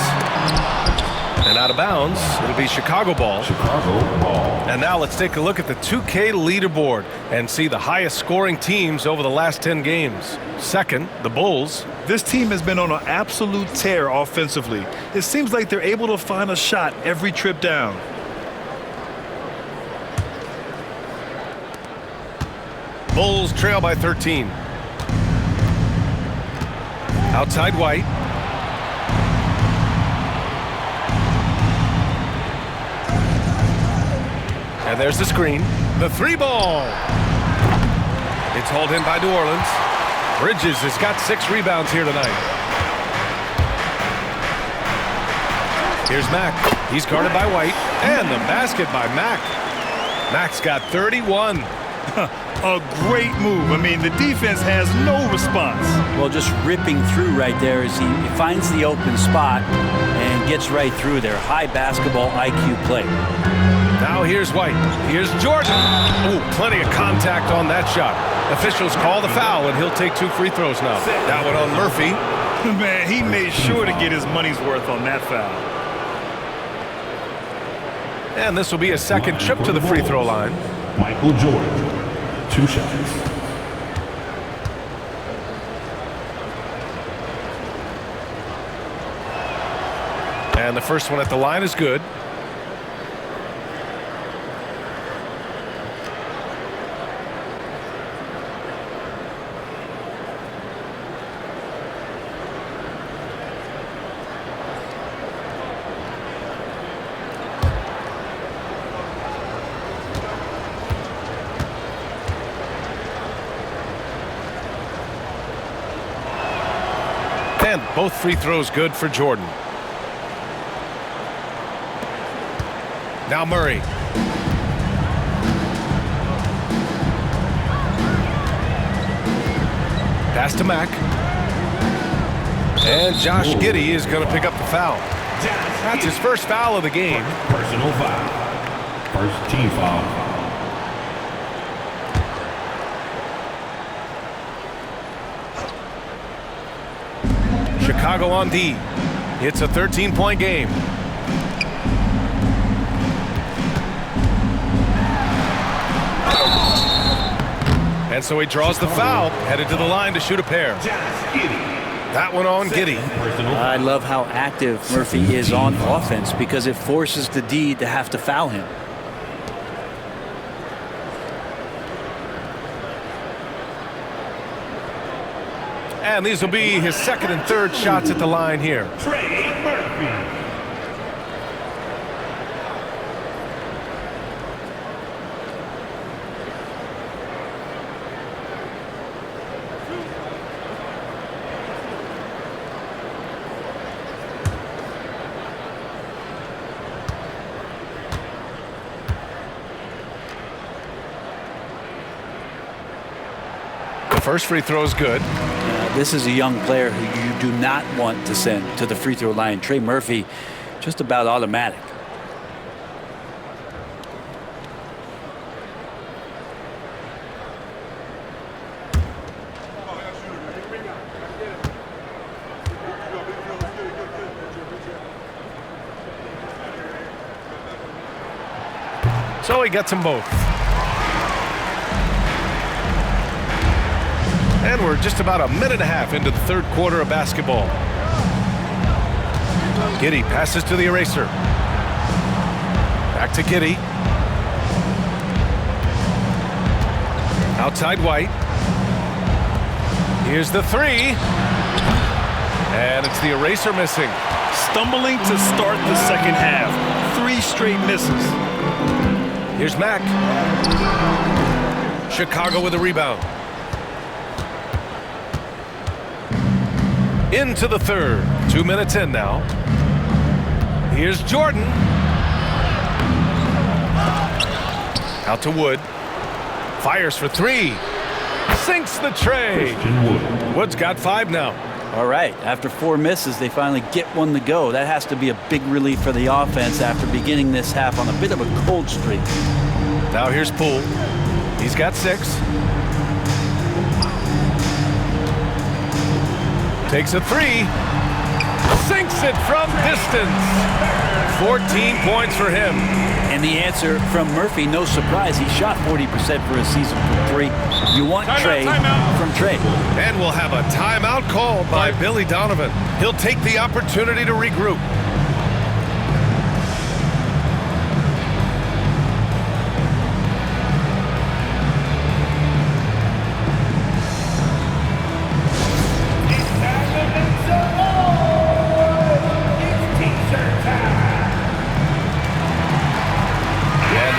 And out of bounds, it'll be Chicago ball. And now let's take a look at the 2K leaderboard and see the highest scoring teams over the last 10 games. Second, the Bulls. This team has been on an absolute tear offensively. It seems like they're able to find a shot every trip down. Bulls trail by 13. Outside White. And there's the screen. The 3 ball. It's hauled in by New Orleans. Bridges has got 6 rebounds here tonight. Here's Mack. He's guarded by White. And the basket by Mack. Mack's got 31. A great move. I mean, the defense has no response. Well, just ripping through right there as he finds the open spot and gets right through there. High basketball IQ play. Now here's White. Here's Jordan. Oh, plenty of contact on that shot. Officials call the foul, and he'll take 2 free throws now. That one on Murphy. Man, he made sure to get his money's worth on that foul. And this will be a second trip to the free throw line. Michael Jordan, 2 shots. And the first one at the line is good. And both free throws good for Jordan. Now Murray. Pass to Mack. And Josh Giddey is going to pick up the foul. That's his first foul of the game. Personal foul. First team foul. Chicago on D. It's a 13-point game. And so he draws the foul, headed to the line to shoot a pair. That one on Giddey. I love how active Murphy is on offense because it forces the D to have to foul him. And these will be his second and third shots at the line here. The first free throw is good. This is a young player who you do not want to send to the free throw line. Trey Murphy, just about automatic. So he gets them both. And we're just about a minute and a half into the third quarter of basketball. Giddey passes to the eraser. Back to Giddey. Outside White. Here's the three. And it's the eraser missing. Stumbling to start the second half. 3 straight misses. Here's Mack. Chicago with a rebound. Into the third. 2 minutes in now. Here's Jordan. Out to Wood. Fires for 3. Sinks the tray. Wood's got 5 now. All right, after 4 misses, they finally get one to go. That has to be a big relief for the offense after beginning this half on a bit of a cold streak. Now here's Poole. He's got 6. Takes a 3. Sinks it from distance. 14 points for him. And the answer from Murphy, no surprise. He shot 40% for a season from 3. You want Trey from Trey. And we'll have a timeout called by Billy Donovan. He'll take the opportunity to regroup.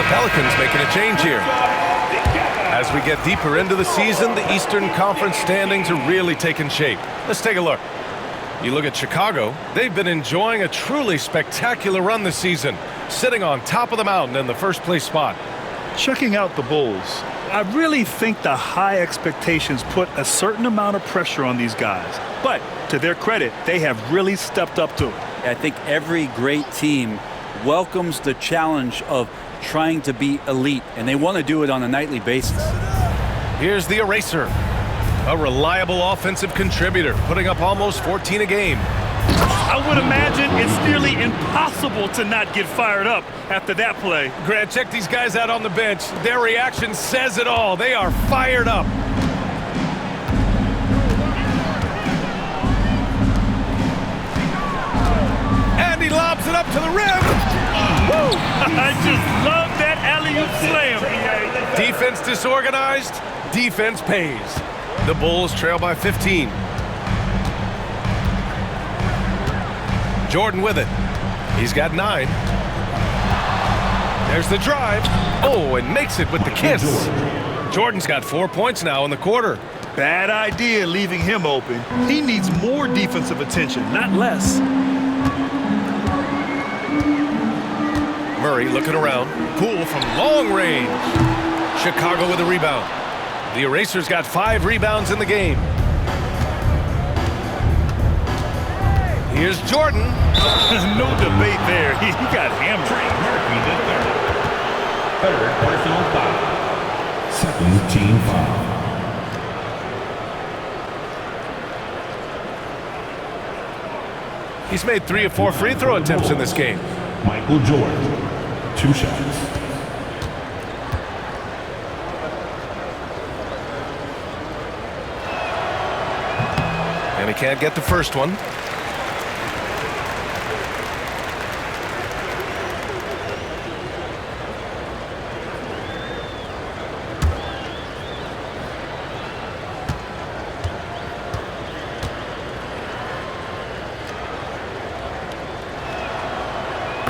Pelicans making a change here. As we get deeper into the season, the Eastern Conference standings are really taking shape. Let's take a look. You look at Chicago, they've been enjoying a truly spectacular run this season, sitting on top of the mountain in the first place spot. Checking out the Bulls, I really think the high expectations put a certain amount of pressure on these guys. But to their credit, they have really stepped up to it. I think every great team welcomes the challenge of trying to be elite, and they want to do it on a nightly basis. Here's the eraser. A reliable offensive contributor, putting up almost 14 a game. I would imagine it's nearly impossible to not get fired up after that play. Grant, check these guys out on the bench. Their reaction says it all. They are fired up. And he lobs it up to the rim. Woo! I just love that alley-oop slam. Defense disorganized, defense pays. The Bulls trail by 15. Jordan with it. He's got 9. There's the drive. Oh, and makes it with the kiss. Jordan's got 4 points now in the quarter. Bad idea leaving him open. He needs more defensive attention, not less. Murray looking around. Poole from long range. Chicago with a rebound. The Eraser's got 5 rebounds in the game. Here's Jordan. No debate there. He got hammered. Murphy the third. Third personal foul. Second team foul. He's made 3 of 4 free throw attempts in this game. Michael Jordan, 2 shots. And he can't get the first one.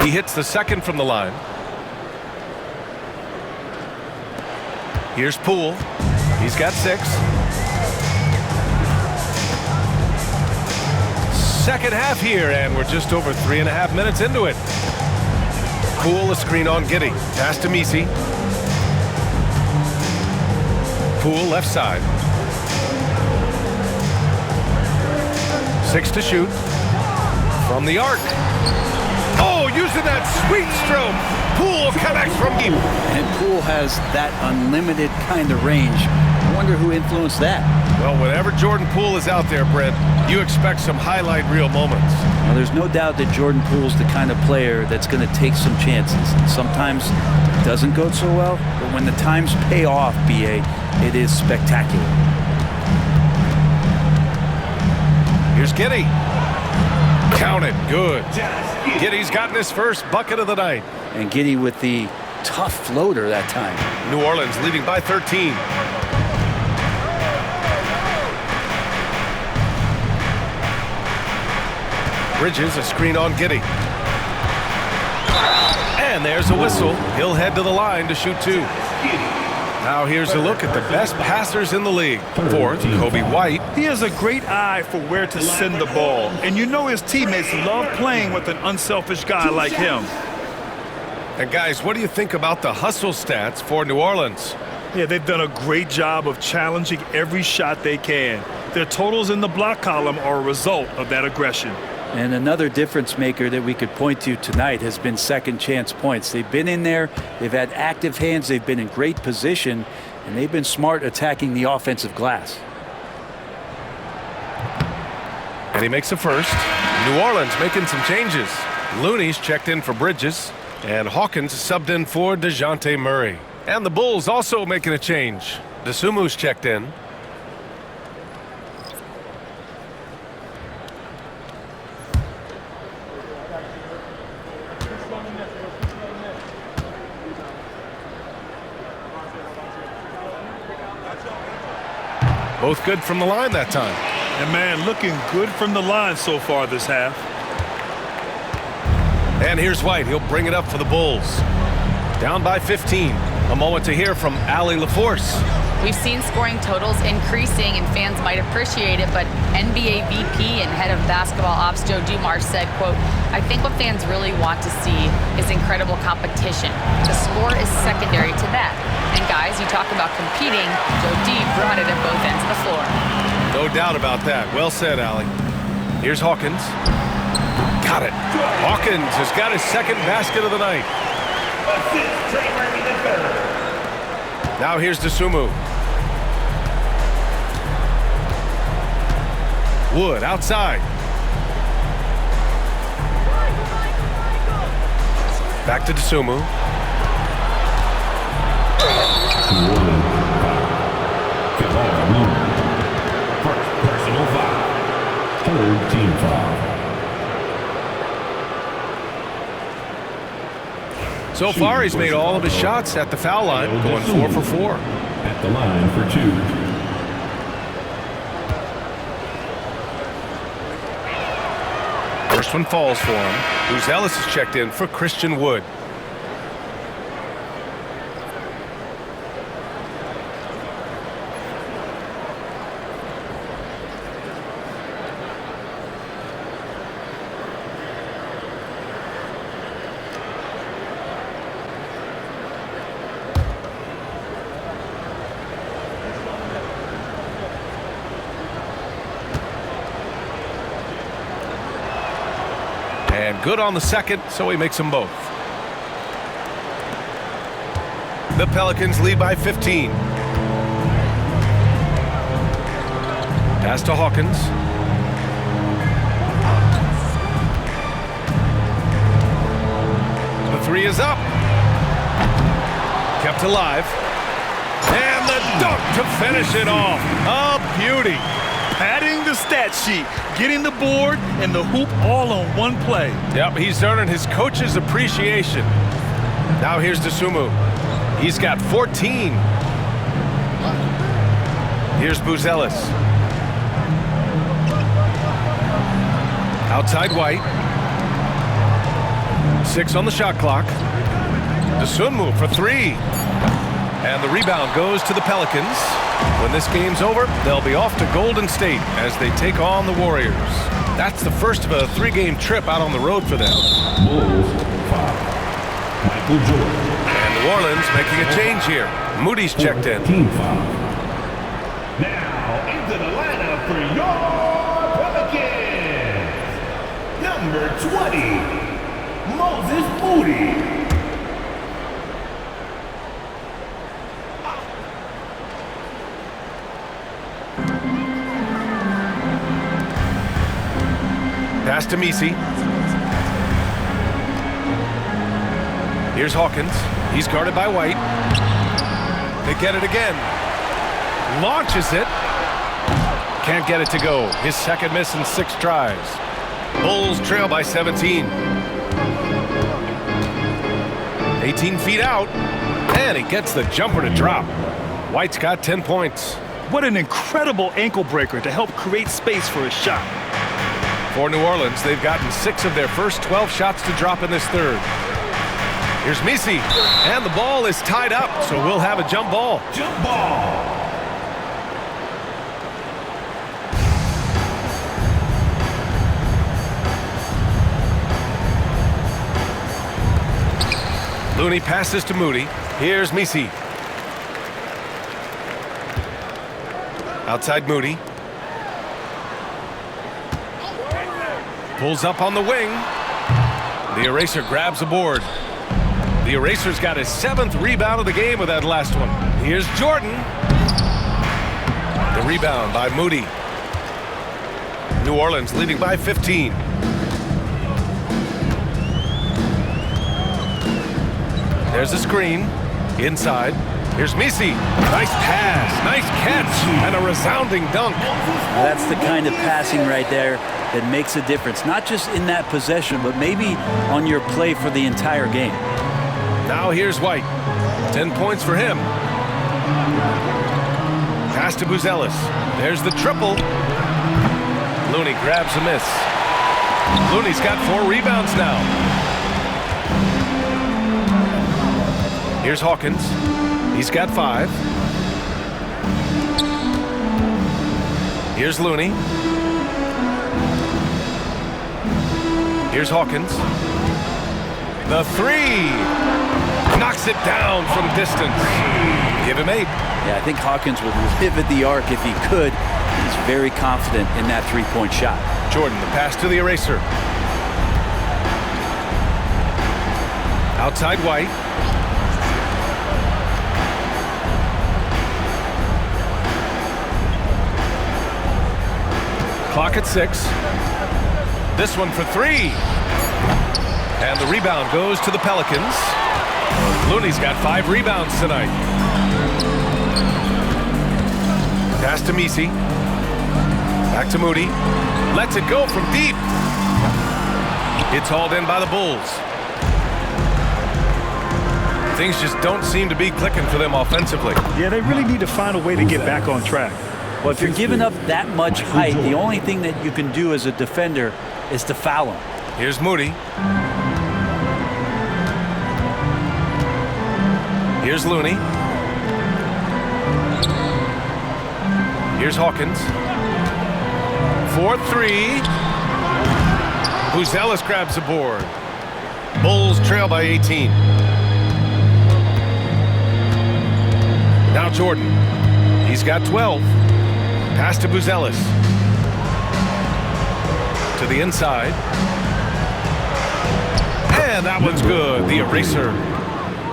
He hits the second from the line. Here's Poole. He's got 6. Second half here, and we're just over 3.5 minutes into it. Poole, a screen on Giddey. Pass to Misi. Poole, left side. 6 to shoot. From the arc. Oh, using that sweet stroke. Poole connects from deep. And Poole has that unlimited kind of range. I wonder who influenced that. Well, whenever Jordan Poole is out there, Brent, you expect some highlight reel moments. Well, there's no doubt that Jordan Poole's the kind of player that's going to take some chances. Sometimes it doesn't go so well, but when the times pay off, BA, it is spectacular. Here's Giddey. Count it. Good. Giddey's gotten his first bucket of the night. And Giddey with the tough floater that time. New Orleans leading by 13. Bridges, a screen on Giddey. And there's a whistle. He'll head to the line to shoot 2. Now here's a look at the best passers in the league. Fourth, Kobe White. He has a great eye for where to send the ball. And you know his teammates love playing with an unselfish guy like him. And guys, what do you think about the hustle stats for New Orleans? Yeah, they've done a great job of challenging every shot they can. Their totals in the block column are a result of that aggression. And another difference maker that we could point to tonight has been second chance points. They've been in there, they've had active hands, they've been in great position, and they've been smart attacking the offensive glass. And he makes the first. New Orleans making some changes. Looney's checked in for Bridges, and Hawkins subbed in for DeJounte Murray. And the Bulls also making a change. DeSumu's checked in. Both good from the line that time. And man, looking good from the line so far this half. And here's White. He'll bring it up for the Bulls. Down by 15. A moment to hear from Allie LaForce. We've seen scoring totals increasing, and fans might appreciate it, but NBA VP and head of basketball ops Joe Dumars said, quote, "I think what fans really want to see is incredible competition. The score is secondary to that. And guys, you talk about competing, Joe D brought it at both ends of the floor." No doubt about that. Well said, Allie. Here's Hawkins. Got it. Hawkins has got his second basket of the night. Now here's DeSumo. Wood outside. Back to DeSumo. First personal foul. Third team foul. So far, he's made all of his shots at the foul line, going 4 for 4. At the line for 2. First one falls for him. Luz Ellis is checked in for Christian Wood. And good on the second, so he makes them both. The Pelicans lead by 15. Pass to Hawkins. The three is up. Kept alive. And the dunk to finish it off. A beauty. Padding the stat sheet, getting the board and the hoop all on one play. Yep, he's earning his coach's appreciation. Now here's Dosunmu. He's got 14. Here's Buzelis. Outside White. 6 on the shot clock. Dosunmu for 3. And the rebound goes to the Pelicans. When this game's over, they'll be off to Golden State as they take on the Warriors. That's the first of a 3-game trip out on the road for them. Bulls 5. Michael Jordan. And New Orleans making a change here. Moody's checked in. Team foul. Now into the lineup for your Pelicans. Number 20, Moses Moody. Pass to Messi. Here's Hawkins. He's guarded by White. They get it again. Launches it. Can't get it to go. His second miss in 6 tries. Bulls trail by 17. 18 feet out. And he gets the jumper to drop. White's got 10 points. What an incredible ankle breaker to help create space for a shot. For New Orleans, they've gotten 6 of their first 12 shots to drop in this third. Here's Messi, and the ball is tied up, so we'll have a jump ball. Jump ball. Looney passes to Moody. Here's Messi. Outside Moody. Pulls up on the wing. The eraser grabs a board. The eraser's got his 7th rebound of the game with that last one. Here's Jordan. The rebound by Moody. New Orleans leading by 15. There's a screen. Inside. Here's Messi. Nice pass. Nice catch. And a resounding dunk. That's the kind of passing right there that makes a difference. Not just in that possession, but maybe on your play for the entire game. Now here's White. 10 points for him. Pass to Buzelis. There's the triple. Looney grabs a miss. Looney's got 4 rebounds now. Here's Hawkins. He's got 5. Here's Looney. Here's Hawkins. The 3. Knocks it down from distance. Give him 8. Yeah, I think Hawkins would live at the arc if he could. He's very confident in that 3-point shot. Jordan, the pass to the eraser. Outside White. Clock at 6. This one for 3. And the rebound goes to the Pelicans. Looney's got 5 rebounds tonight. Pass to Messi. Back to Moody. Lets it go from deep. It's hauled in by the Bulls. Things just don't seem to be clicking for them offensively. Yeah, they really need to find a way to get back on track. Well, if you're giving up that much height, the only thing that you can do as a defender is to foul him. Here's Moody. Here's Looney. Here's Hawkins. 4-3. Buzelis grabs the board. Bulls trail by 18. Now Jordan. He's got 12. Pass to Buzelis. To the inside. And that one's good. The eraser.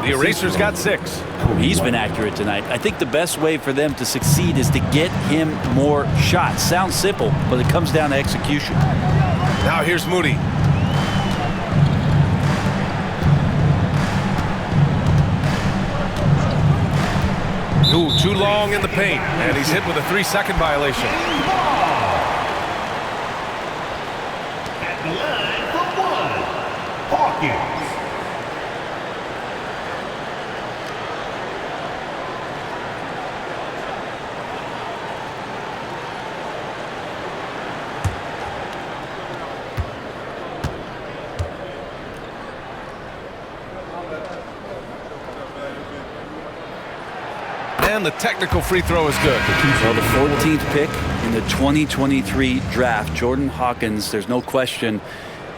The eraser's got 6. He's been accurate tonight. I think the best way for them to succeed is to get him more shots. Sounds simple, but it comes down to execution. Now here's Moody. Ooh, too long in the paint, and he's hit with a 3-second violation. At the line for 1, Hawkins. And the technical free throw is good. Well, the 14th pick in the 2023 draft, Jordan Hawkins, there's no question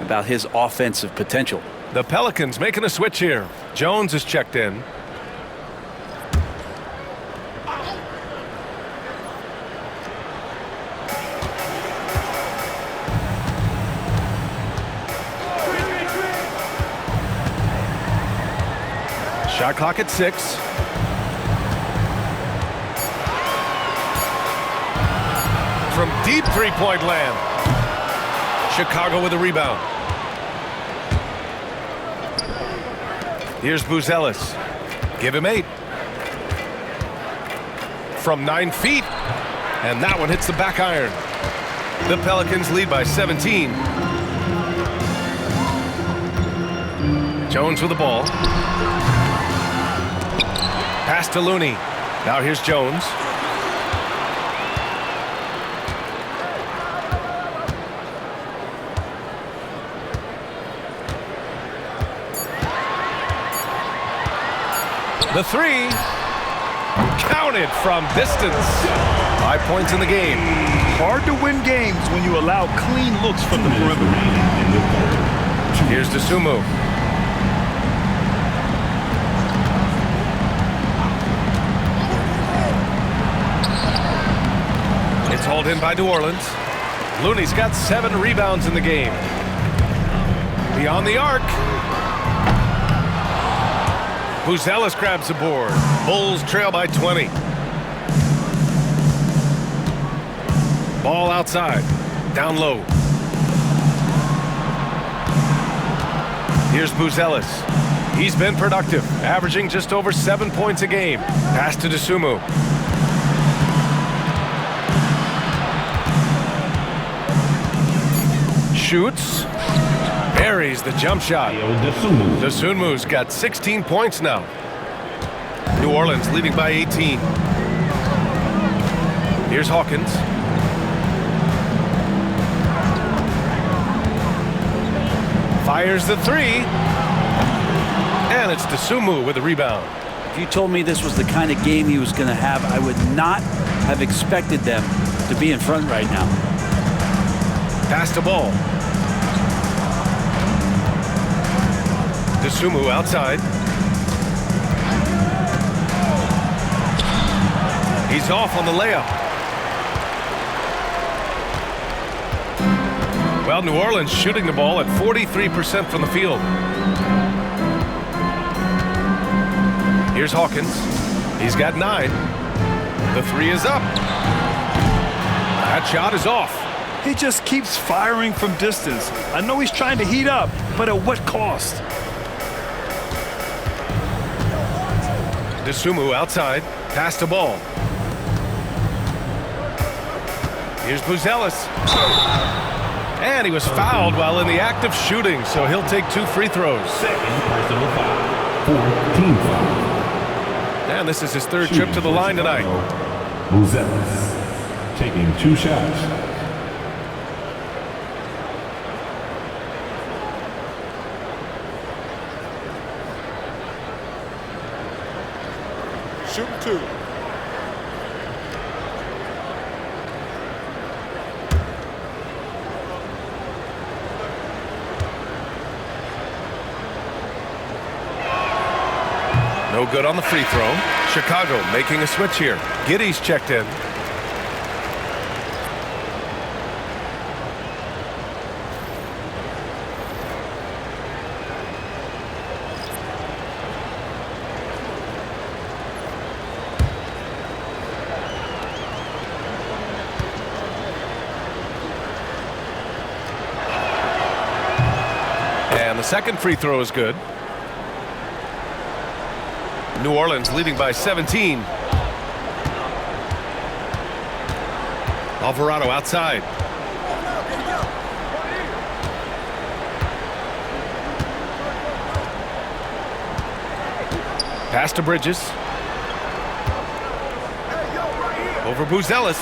about his offensive potential. The Pelicans making a switch here. Jones is checked in. Shot clock at 6. From deep three-point land. Chicago with a rebound. Here's Buzelis. Give him 8. From 9 feet. And that one hits the back iron. The Pelicans lead by 17. Jones with the ball. Pass to Looney. Now here's Jones. The 3, counted from distance. 5 points in the game. Hard to win games when you allow clean looks from the perimeter. Here's Dosunmu. It's hauled in by New Orleans. Looney's got 7 rebounds in the game. Beyond the arc. Buzelis grabs the board. Bulls trail by 20. Ball outside. Down low. Here's Buzelis. He's been productive, averaging just over 7 points a game. Pass to Dosunmu. Shoots. Buries the jump shot. Dosunmu's got 16 points now. New Orleans leading by 18. Here's Hawkins. Fires the 3. And it's Dosunmu with the rebound. If you told me this was the kind of game he was going to have, I would not have expected them to be in front right now. Pass the ball. Dosunmu outside. He's off on the layup. Well, New Orleans shooting the ball at 43% from the field. Here's Hawkins. He's got 9. The 3 is up. That shot is off. He just keeps firing from distance. I know he's trying to heat up, but at what cost? Dosunmu outside. Pass the ball. Here's Buzelis. And he was fouled while in the act of shooting, so he'll take 2 free throws. Second personal foul. 14 foul. And this is his 3rd trip to the line tonight. Buzelis taking 2 shots. Shooting 2. No good on the free throw. Chicago making a switch here. Giddey's checked in. And the second free throw is good. New Orleans leading by 17. Alvarado outside. Pass to Bridges. Over Buzelis.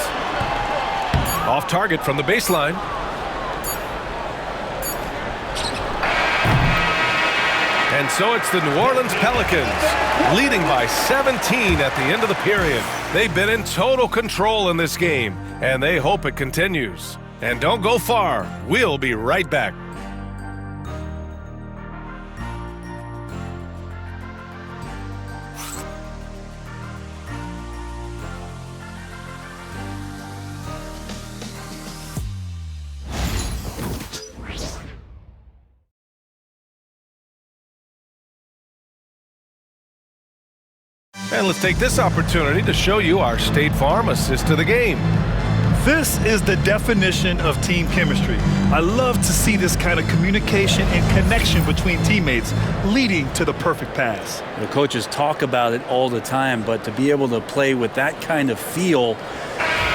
Off target from the baseline. And so it's the New Orleans Pelicans leading by 17 at the end of the period. They've been in total control in this game, and they hope it continues. And don't go far. We'll be right back. And let's take this opportunity to show you our State Farm assist to the game. This is the definition of team chemistry. I love to see this kind of communication and connection between teammates leading to the perfect pass. The coaches talk about it all the time, but to be able to play with that kind of feel,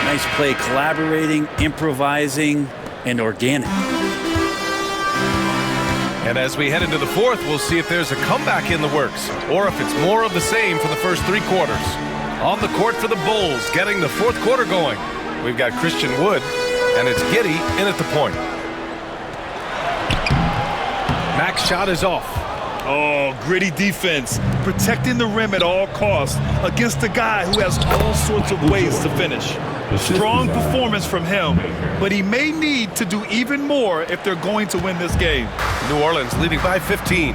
nice play, collaborating, improvising, and organic. And as we head into the fourth, we'll see if there's a comeback in the works or if it's more of the same for the first three quarters. On the court for the Bulls, getting the fourth quarter going. We've got Christian Wood, and it's Giddey in at the point. Mack's shot is off. Oh, gritty defense, protecting the rim at all costs against a guy who has all sorts of ways to finish. Strong performance from him, but he may need to do even more if they're going to win this game. New Orleans leading by 15.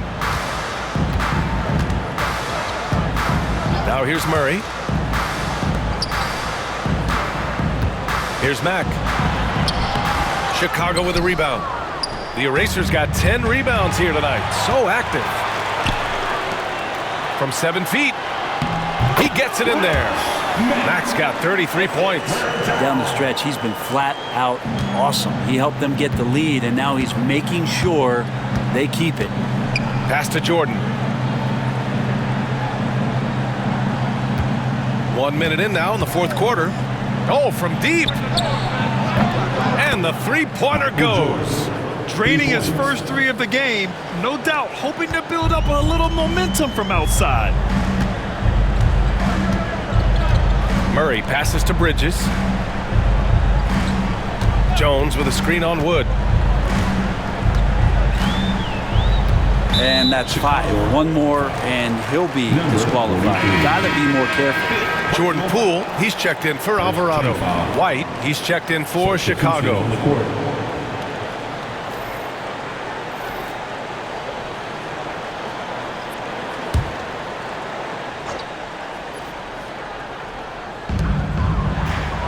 Now here's Murray. Here's Mack. Chicago with a rebound. The Erasers got 10 rebounds here tonight. So active. From 7 feet. He gets it in there. Mack's got 33 points. Down the stretch, he's been flat out awesome. He helped them get the lead, and now he's making sure they keep it. Pass to Jordan. 1 minute in now in the fourth quarter. Oh, from deep. And the three-pointer goes. Draining his first three of the game, no doubt hoping to build up a little momentum from outside. Murray passes to Bridges. Jones with a screen on Wood. And that's 5. One more, and he'll be disqualified. You've got to be more careful. Jordan Poole, he's checked in for Alvarado. White, he's checked in for Chicago.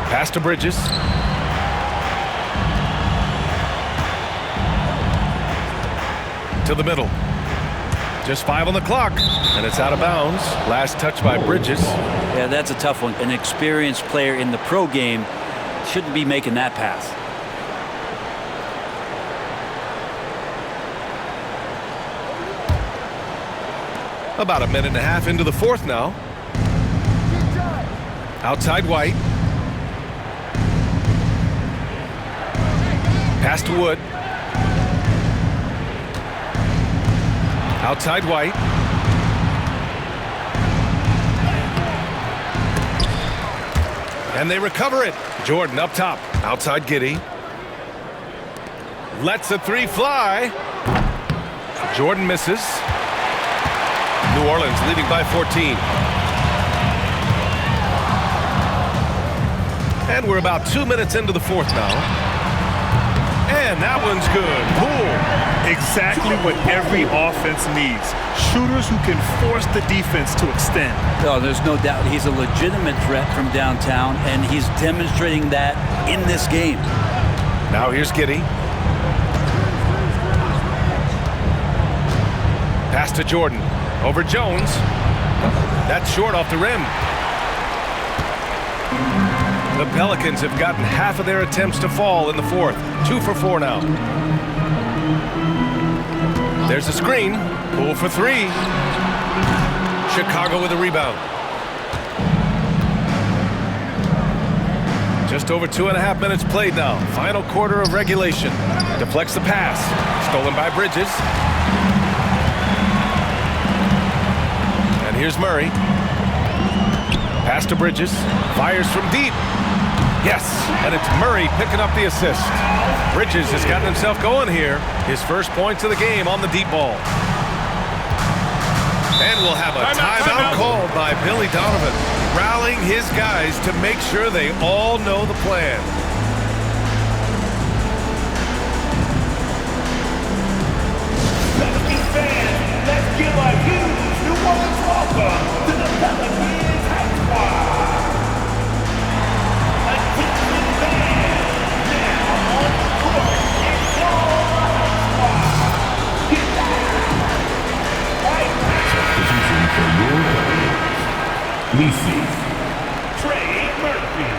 Pass to Bridges. To the middle. Just 5 on the clock, and it's out of bounds. Last touch by Bridges. Yeah, that's a tough one. An experienced player in the pro game shouldn't be making that pass. About a minute and a half into the fourth now. Outside White. Pass to Wood. Outside White. And they recover it. Jordan up top. Outside Giddey. Lets a three fly. Jordan misses. New Orleans leading by 14. And we're about 2 minutes into the fourth now. And that one's good. Poole. Exactly what every offense needs. Shooters who can force the defense to extend. Oh, there's no doubt he's a legitimate threat from downtown, and he's demonstrating that in this game. Now here's Giddey. Pass to Jordan. Over Jones. That's short off the rim. The Pelicans have gotten half of their attempts to fall in the fourth. 2 for 4 now. There's a screen. Poole for three. Chicago with a rebound. Just over 2.5 minutes played now. Final quarter of regulation. Deflects the pass. Stolen by Bridges. And here's Murray. Pass to Bridges. Fires from deep. Yes, and it's Murray picking up the assist. Bridges has gotten himself going here. His first points of the game on the deep ball. And we'll have a timeout called by Billy Donovan, rallying his guys to make sure they all know the plan. Pelicans fans, let's give a huge New Orleans welcome to the Pelicans High Squad. Attention fans, now on the court, it's your High Squad. Get down. Right now. Substitution for your Pelicans. Lisi. Trey Murphy.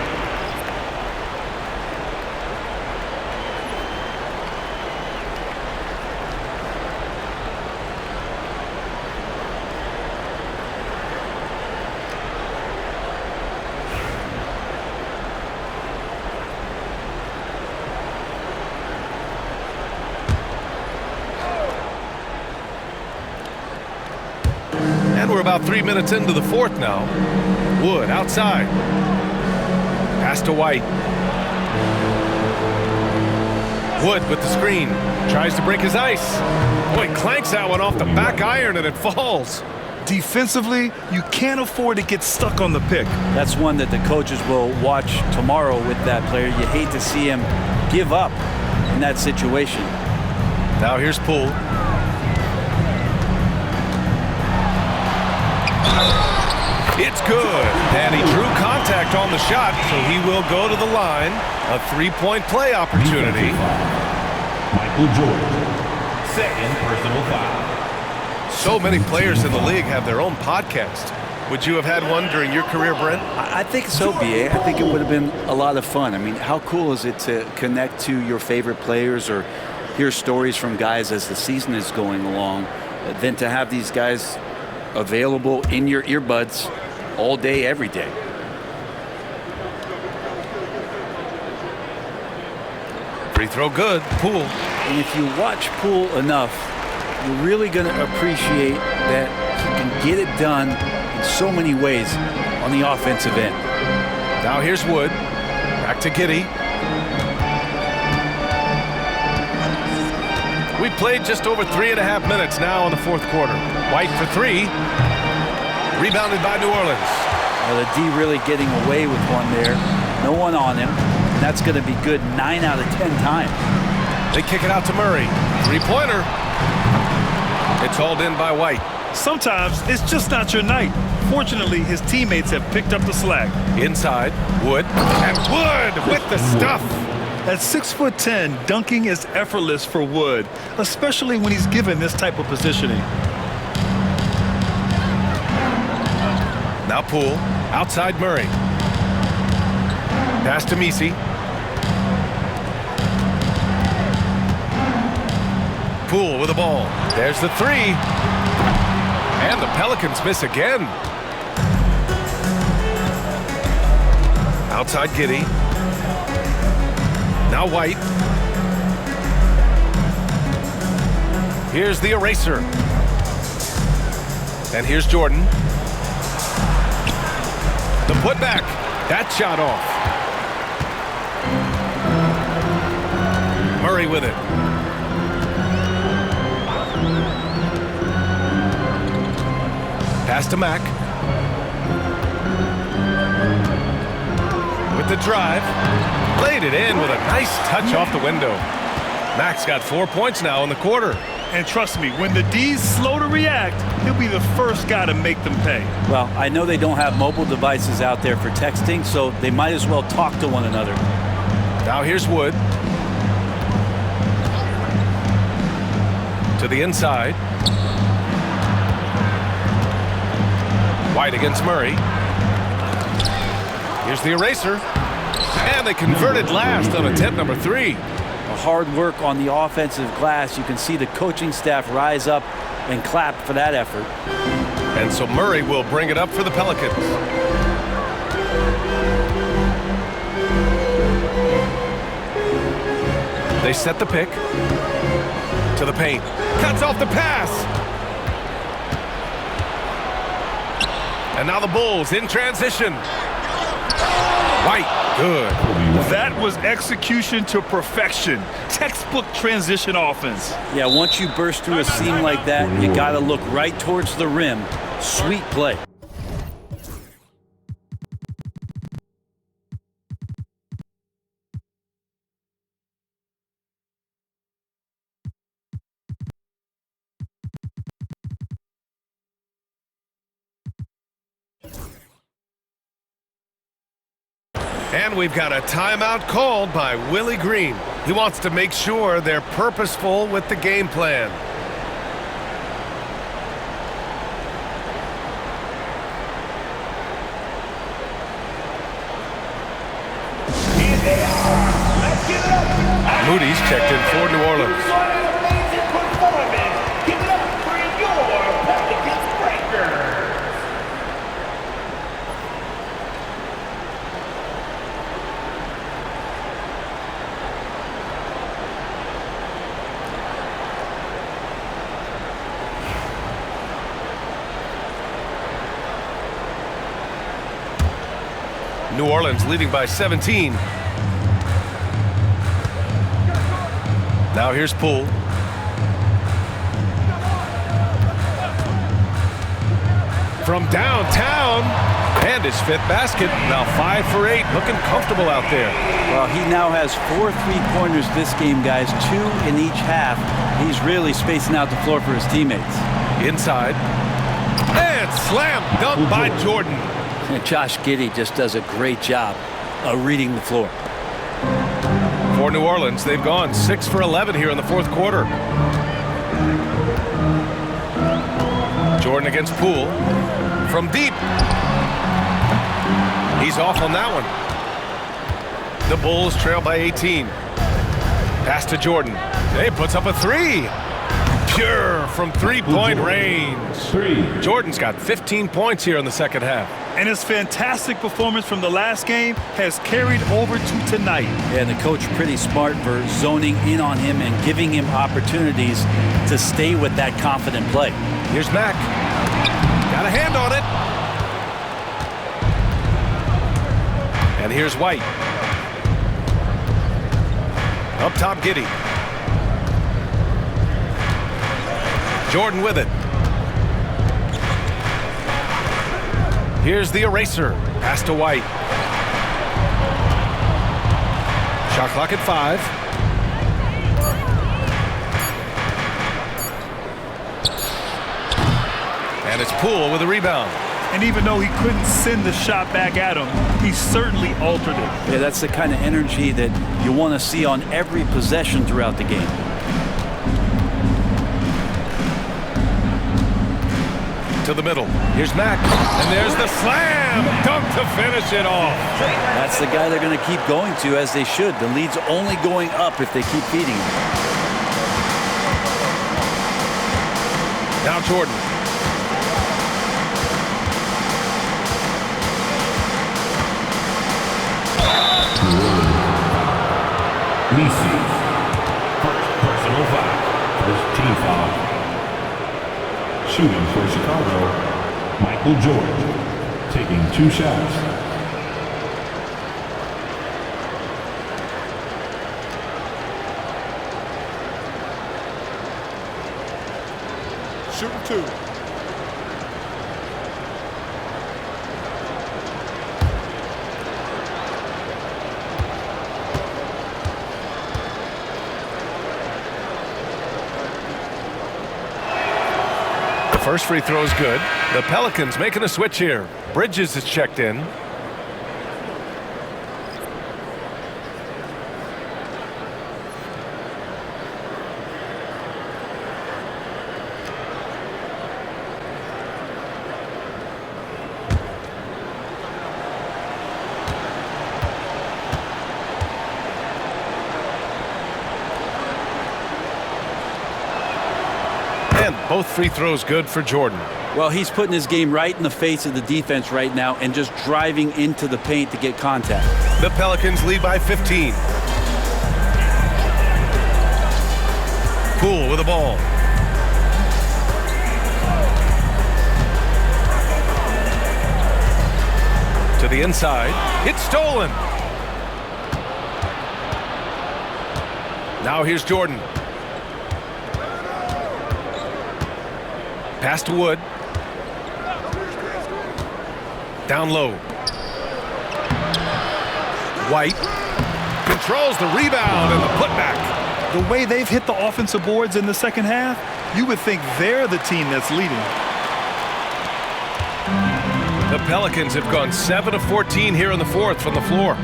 And we're about 3 minutes into the fourth now. Wood outside. Pass to White. Wood with the screen. Tries to break his ice. Boy, clanks that one off the back iron and it falls. Defensively, you can't afford to get stuck on the pick. That's one that the coaches will watch tomorrow with that player. You hate to see him give up in that situation. Now here's Poole. It's good, and he drew contact on the shot, so he will go to the line. A three-point play opportunity. Michael Jordan. Second personal foul. So many players in the league have their own podcast. Would you have had one during your career, Brent? I think so, B.A. I think it would have been a lot of fun. I mean, how cool is it to connect to your favorite players or hear stories from guys as the season is going along, than to have these guys available in your earbuds all day, every day. Free throw good. Poole. And if you watch Poole enough, you're really going to appreciate that he can get it done in so many ways on the offensive end. Now here's Wood. Back to Giddey. We played just over 3.5 minutes now in the fourth quarter. White for three. Rebounded by New Orleans. Well, the D really getting away with one there. No one on him. And that's going to be good 9 out of 10 times. They kick it out to Murray. Three-pointer. It's hauled in by White. Sometimes it's just not your night. Fortunately, his teammates have picked up the slack. Inside, Wood. And Wood with the stuff. At 6'10", dunking is effortless for Wood, especially when he's given this type of positioning. Now Poole, outside Murray. Pass to Misi. Poole with the ball. There's the three. And the Pelicans miss again. Outside Giddey. Now White. Here's the eraser. And here's Jordan. The putback. That shot off. Murray with it. Pass to Mack. With the drive. Laid it in with a nice touch off the window. Mack's got 4 points now in the quarter. And trust me, when the D's slow to react, he'll be the first guy to make them pay. Well, I know they don't have mobile devices out there for texting, so they might as well talk to one another. Now here's Wood. To the inside. White against Murray. Here's the eraser. And they converted last on attempt number 3. Well, hard work on the offensive glass. You can see the coaching staff rise up and clap for that effort. And so Murray will bring it up for the Pelicans. They set the pick to the paint. Cuts off the pass. And now the Bulls in transition. White, good. That was execution to perfection. Textbook transition offense. Yeah, once you burst through a seam like that, you got to look right towards the rim. Sweet play. And we've got a timeout called by Willie Green. He wants to make sure they're purposeful with the game plan. Here they are. Let's give it up. Moody's checked in for New Orleans. What an amazing performance. Give it up for your Pelicans Breakers. New Orleans leading by 17. Now here's Poole. From downtown, and his fifth basket. Now 5 for 8, looking comfortable out there. Well, he now has 4 3-pointers this game, guys, 2 in each half. He's really spacing out the floor for his teammates. Inside, and slam dunk by Jordan. And Josh Giddey just does a great job of reading the floor. For New Orleans, they've gone 6 for 11 here in the fourth quarter. Jordan against Poole. From deep. He's off on that one. The Bulls trail by 18. Pass to Jordan. He puts up a 3. Pure from three-point range. Jordan's got 15 points here in the second half. And his fantastic performance from the last game has carried over to tonight. Yeah, and the coach pretty smart for zoning in on him and giving him opportunities to stay with that confident play. Here's Mack. Got a hand on it. And here's White. Up top, Giddey. Jordan with it. Here's the eraser. Pass to White. Shot clock at 5. And it's Poole with a rebound. And even though he couldn't send the shot back at him, he certainly altered it. Yeah, that's the kind of energy that you want to see on every possession throughout the game. To the middle. Here's Mack. And there's the slam dunk to finish it off. That's the guy they're going to keep going to, as they should. The lead's only going up if they keep feeding him. Now Jordan. Lisi. First personal foul. First team foul. Shooting for Chicago, Michael George, taking 2 shots. Shooting 2. First free throw is good. The Pelicans making a switch here. Bridges is checked in. And both free throws good for Jordan. Well, he's putting his game right in the face of the defense right now and just driving into the paint to get contact. The Pelicans lead by 15. Poole with the ball. To the inside. It's stolen. Now here's Jordan. Pass to Wood. Down low. White controls the rebound and the putback. The way they've hit the offensive boards in the second half, you would think they're the team that's leading. The Pelicans have gone 7 of 14 here in the fourth from the floor.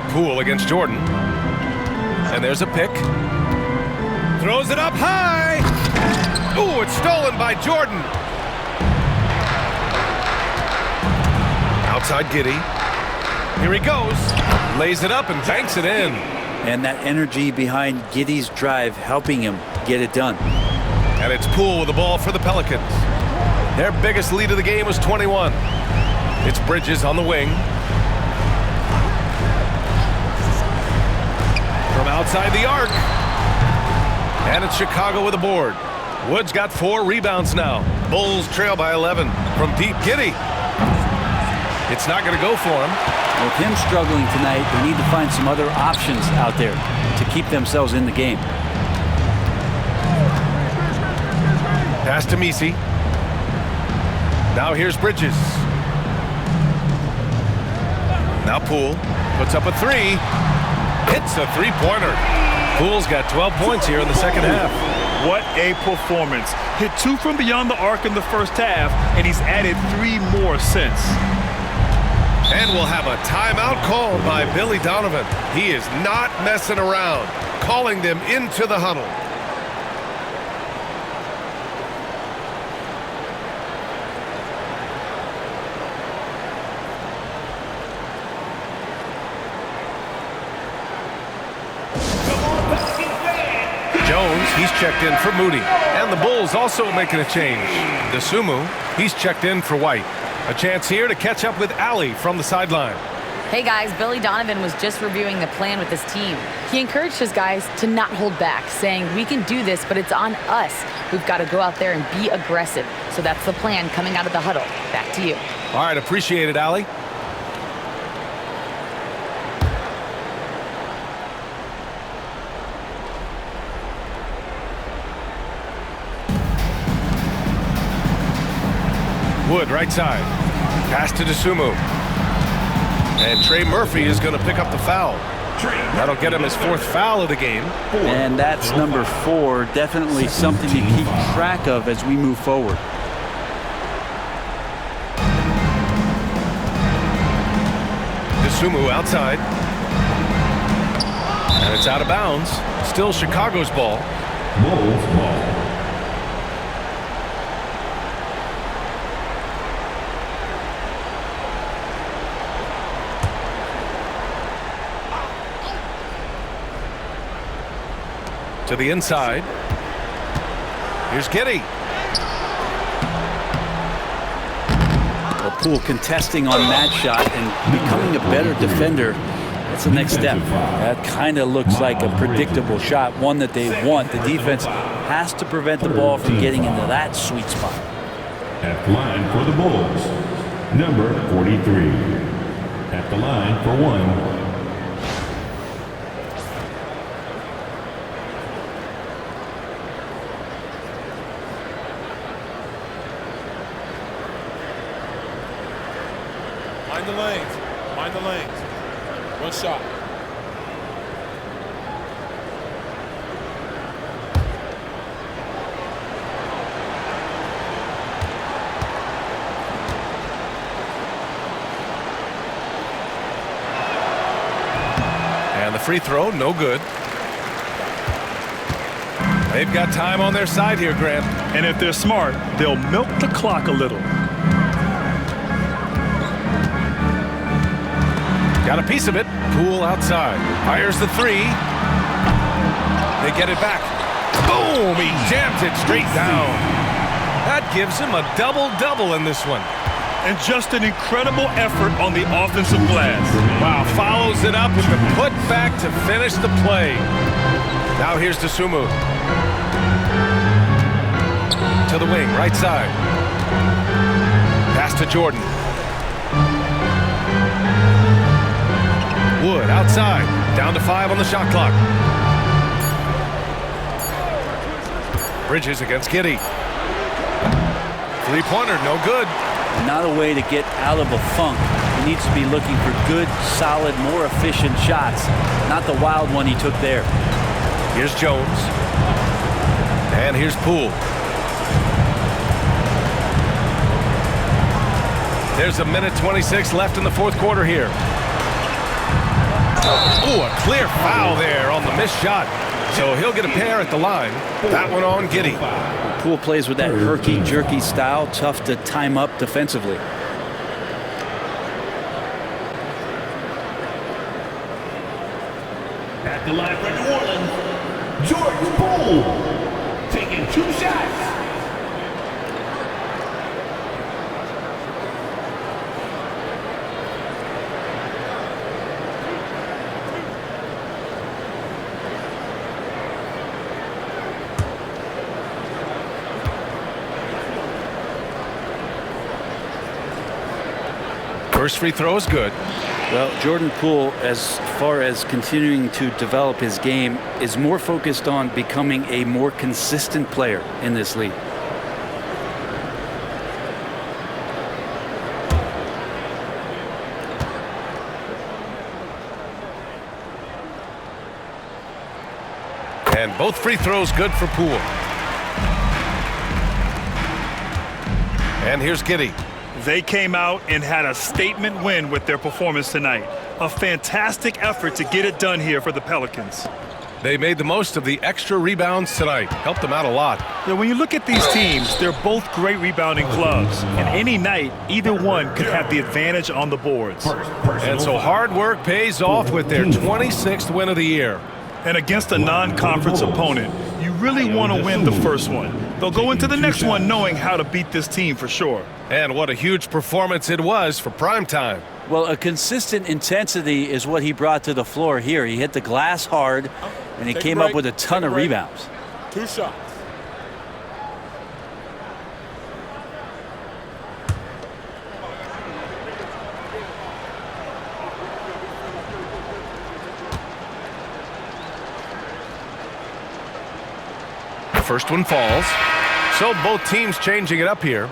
Poole against Jordan. And there's a pick. Throws it up high. Ooh, it's stolen by Jordan. Outside Giddey. Here he goes. Lays it up and banks it in. And that energy behind Giddey's drive helping him get it done. And it's Poole with the ball for the Pelicans. Their biggest lead of the game was 21. It's Bridges on the wing. From outside the arc. And it's Chicago with the board. Wood's got 4 rebounds now. Bulls trail by 11. From deep, Giddey. It's not going to go for him. With him struggling tonight, they need to find some other options out there to keep themselves in the game. Pass to Messi. Now here's Bridges. Now Poole puts up a 3. Hits a three-pointer. Poole's got 12 points here in the second half. What a performance. Hit 2 from beyond the arc in the first half, and he's added 3 more since. And we'll have a timeout called by Billy Donovan. He is not messing around, calling them into the huddle. Jones, he's checked in for Moody. And the Bulls also making a change. Dosunmu, he's checked in for White. A chance here to catch up with Allie from the sideline. Hey guys, Billy Donovan was just reviewing the plan with his team. He encouraged his guys to not hold back, saying, we can do this, but it's on us. We've got to go out there and be aggressive. So that's the plan coming out of the huddle. Back to you. All right, appreciate it, Allie. Wood, right side. Pass to Dosunmu. And Trey Murphy is going to pick up the foul. That'll get him his 4th foul of the game. And that's number 4. Definitely something to keep track of as we move forward. Dosunmu outside. And it's out of bounds. Still Chicago's ball. Bulls ball. To the inside. Here's Giddey. Well, Poole contesting on that shot and becoming a better defender. That's the next step. That kind of looks like a predictable shot, one that they want. The defense has to prevent the ball from getting into that sweet spot. At the line for the Bulls, number 43. At the line for 1. Mind the lanes. Mind the lanes. One shot. And the free throw, no good. They've got time on their side here, Grant. And if they're smart, they'll milk the clock a little. Got a piece of it. Poole outside. Fires the 3. They get it back. Boom! He jams it straight down. That gives him a double-double in this one. And just an incredible effort on the offensive glass. Wow, follows it up with the putback to finish the play. Now here's Dosunmu. To the wing, right side. Pass to Jordan. Wood outside. Down to 5 on the shot clock. Bridges against Giddey. Three-pointer, no good. Not a way to get out of a funk. He needs to be looking for good, solid, more efficient shots, not the wild one he took there. Here's Jones. And here's Poole. There's a minute 26 left in the fourth quarter here. Ooh, a clear foul there on the missed shot. So he'll get a pair at the line. That one on Giddey. Poole plays with that herky-jerky style, tough to time up defensively. At the line for New Orleans, Jordan Poole taking 2 shots. First free throw is good. Well, Jordan Poole, as far as continuing to develop his game, is more focused on becoming a more consistent player in this league. And both free throws good for Poole. And here's Giddey. They came out and had a statement win with their performance tonight. A fantastic effort to get it done here for the Pelicans. They made the most of the extra rebounds tonight. Helped them out a lot. Now, when you look at these teams, they're both great rebounding clubs. And any night, either one could have the advantage on the boards. And so hard work pays off with their 26th win of the year. And against a non-conference opponent, you really want to win the first one. They'll go into the next one knowing how to beat this team for sure. And what a huge performance it was for primetime. Well, a consistent intensity is what he brought to the floor here. He hit the glass hard, and he came up with a ton of rebounds. 2 shots. First one falls. So both teams changing it up here.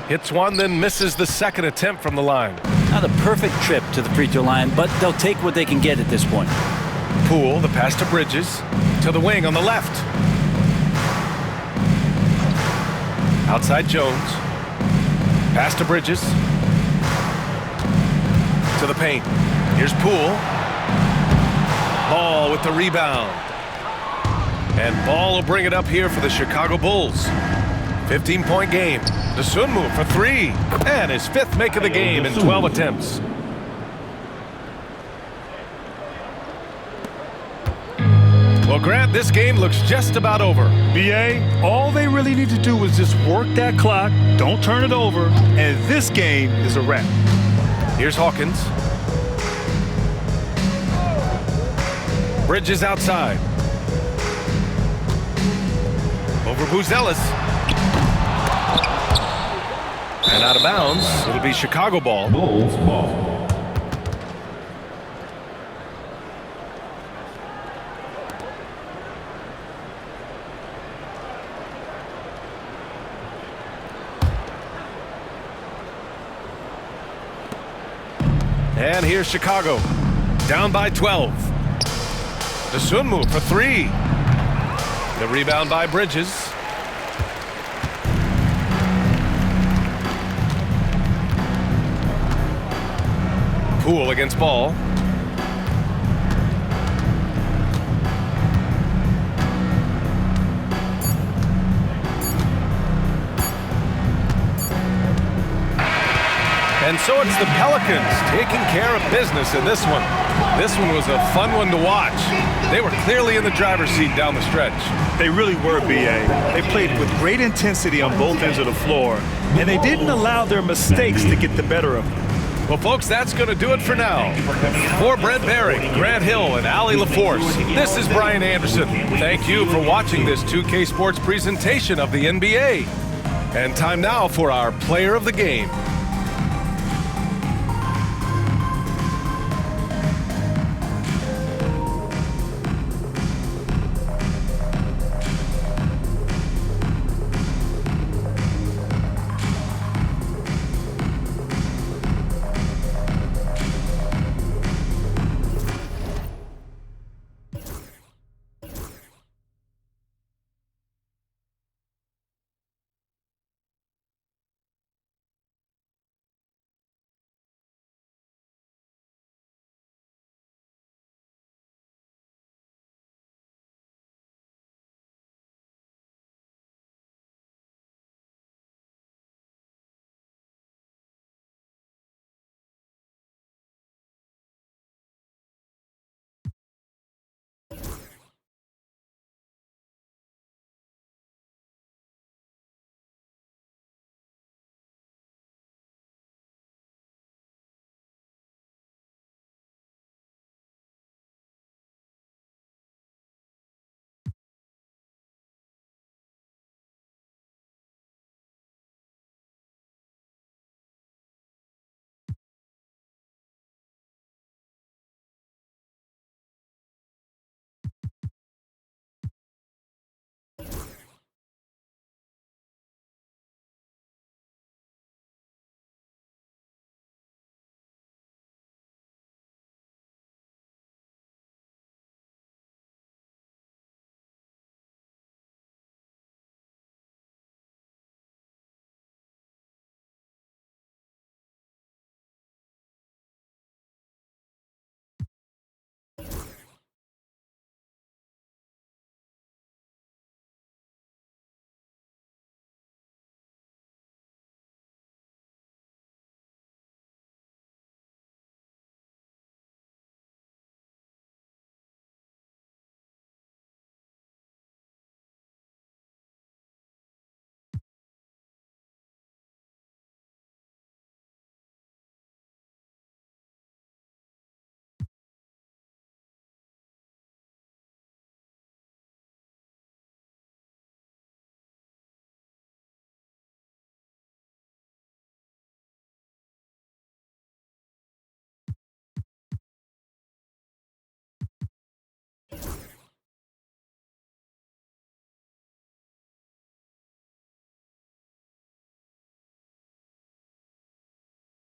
Hits one, then misses the second attempt from the line. Not a perfect trip to the free throw line, but they'll take what they can get at this point. Poole, the pass to Bridges, to the wing on the left. Outside Jones. Pass to Bridges. To the paint. Here's Poole. Ball with the rebound. And Ball will bring it up here for the Chicago Bulls. 15-point game. Dosunmu for 3. And his 5th make of the game in 12 attempts. Well, Grant, this game looks just about over. BA, all they really need to do is just work that clock, don't turn it over, and this game is a wrap. Here's Hawkins. Bridges outside. Over Buzelis. And out of bounds. It'll be Chicago ball. Bulls ball. And here's Chicago. Down by 12. Dosunmu for 3. The rebound by Bridges. Poole against Ball. And so it's the Pelicans taking care of business in this one. This one was a fun one to watch. They were clearly in the driver's seat down the stretch. They really were, B.A. They played with great intensity on both ends of the floor, and they didn't allow their mistakes to get the better of them. Well, folks, that's going to do it for now. For Brent Behring, Grant Hill, and Allie LaForce, this is Brian Anderson. Thank you for watching this 2K Sports presentation of the NBA. And time now for our Player of the Game.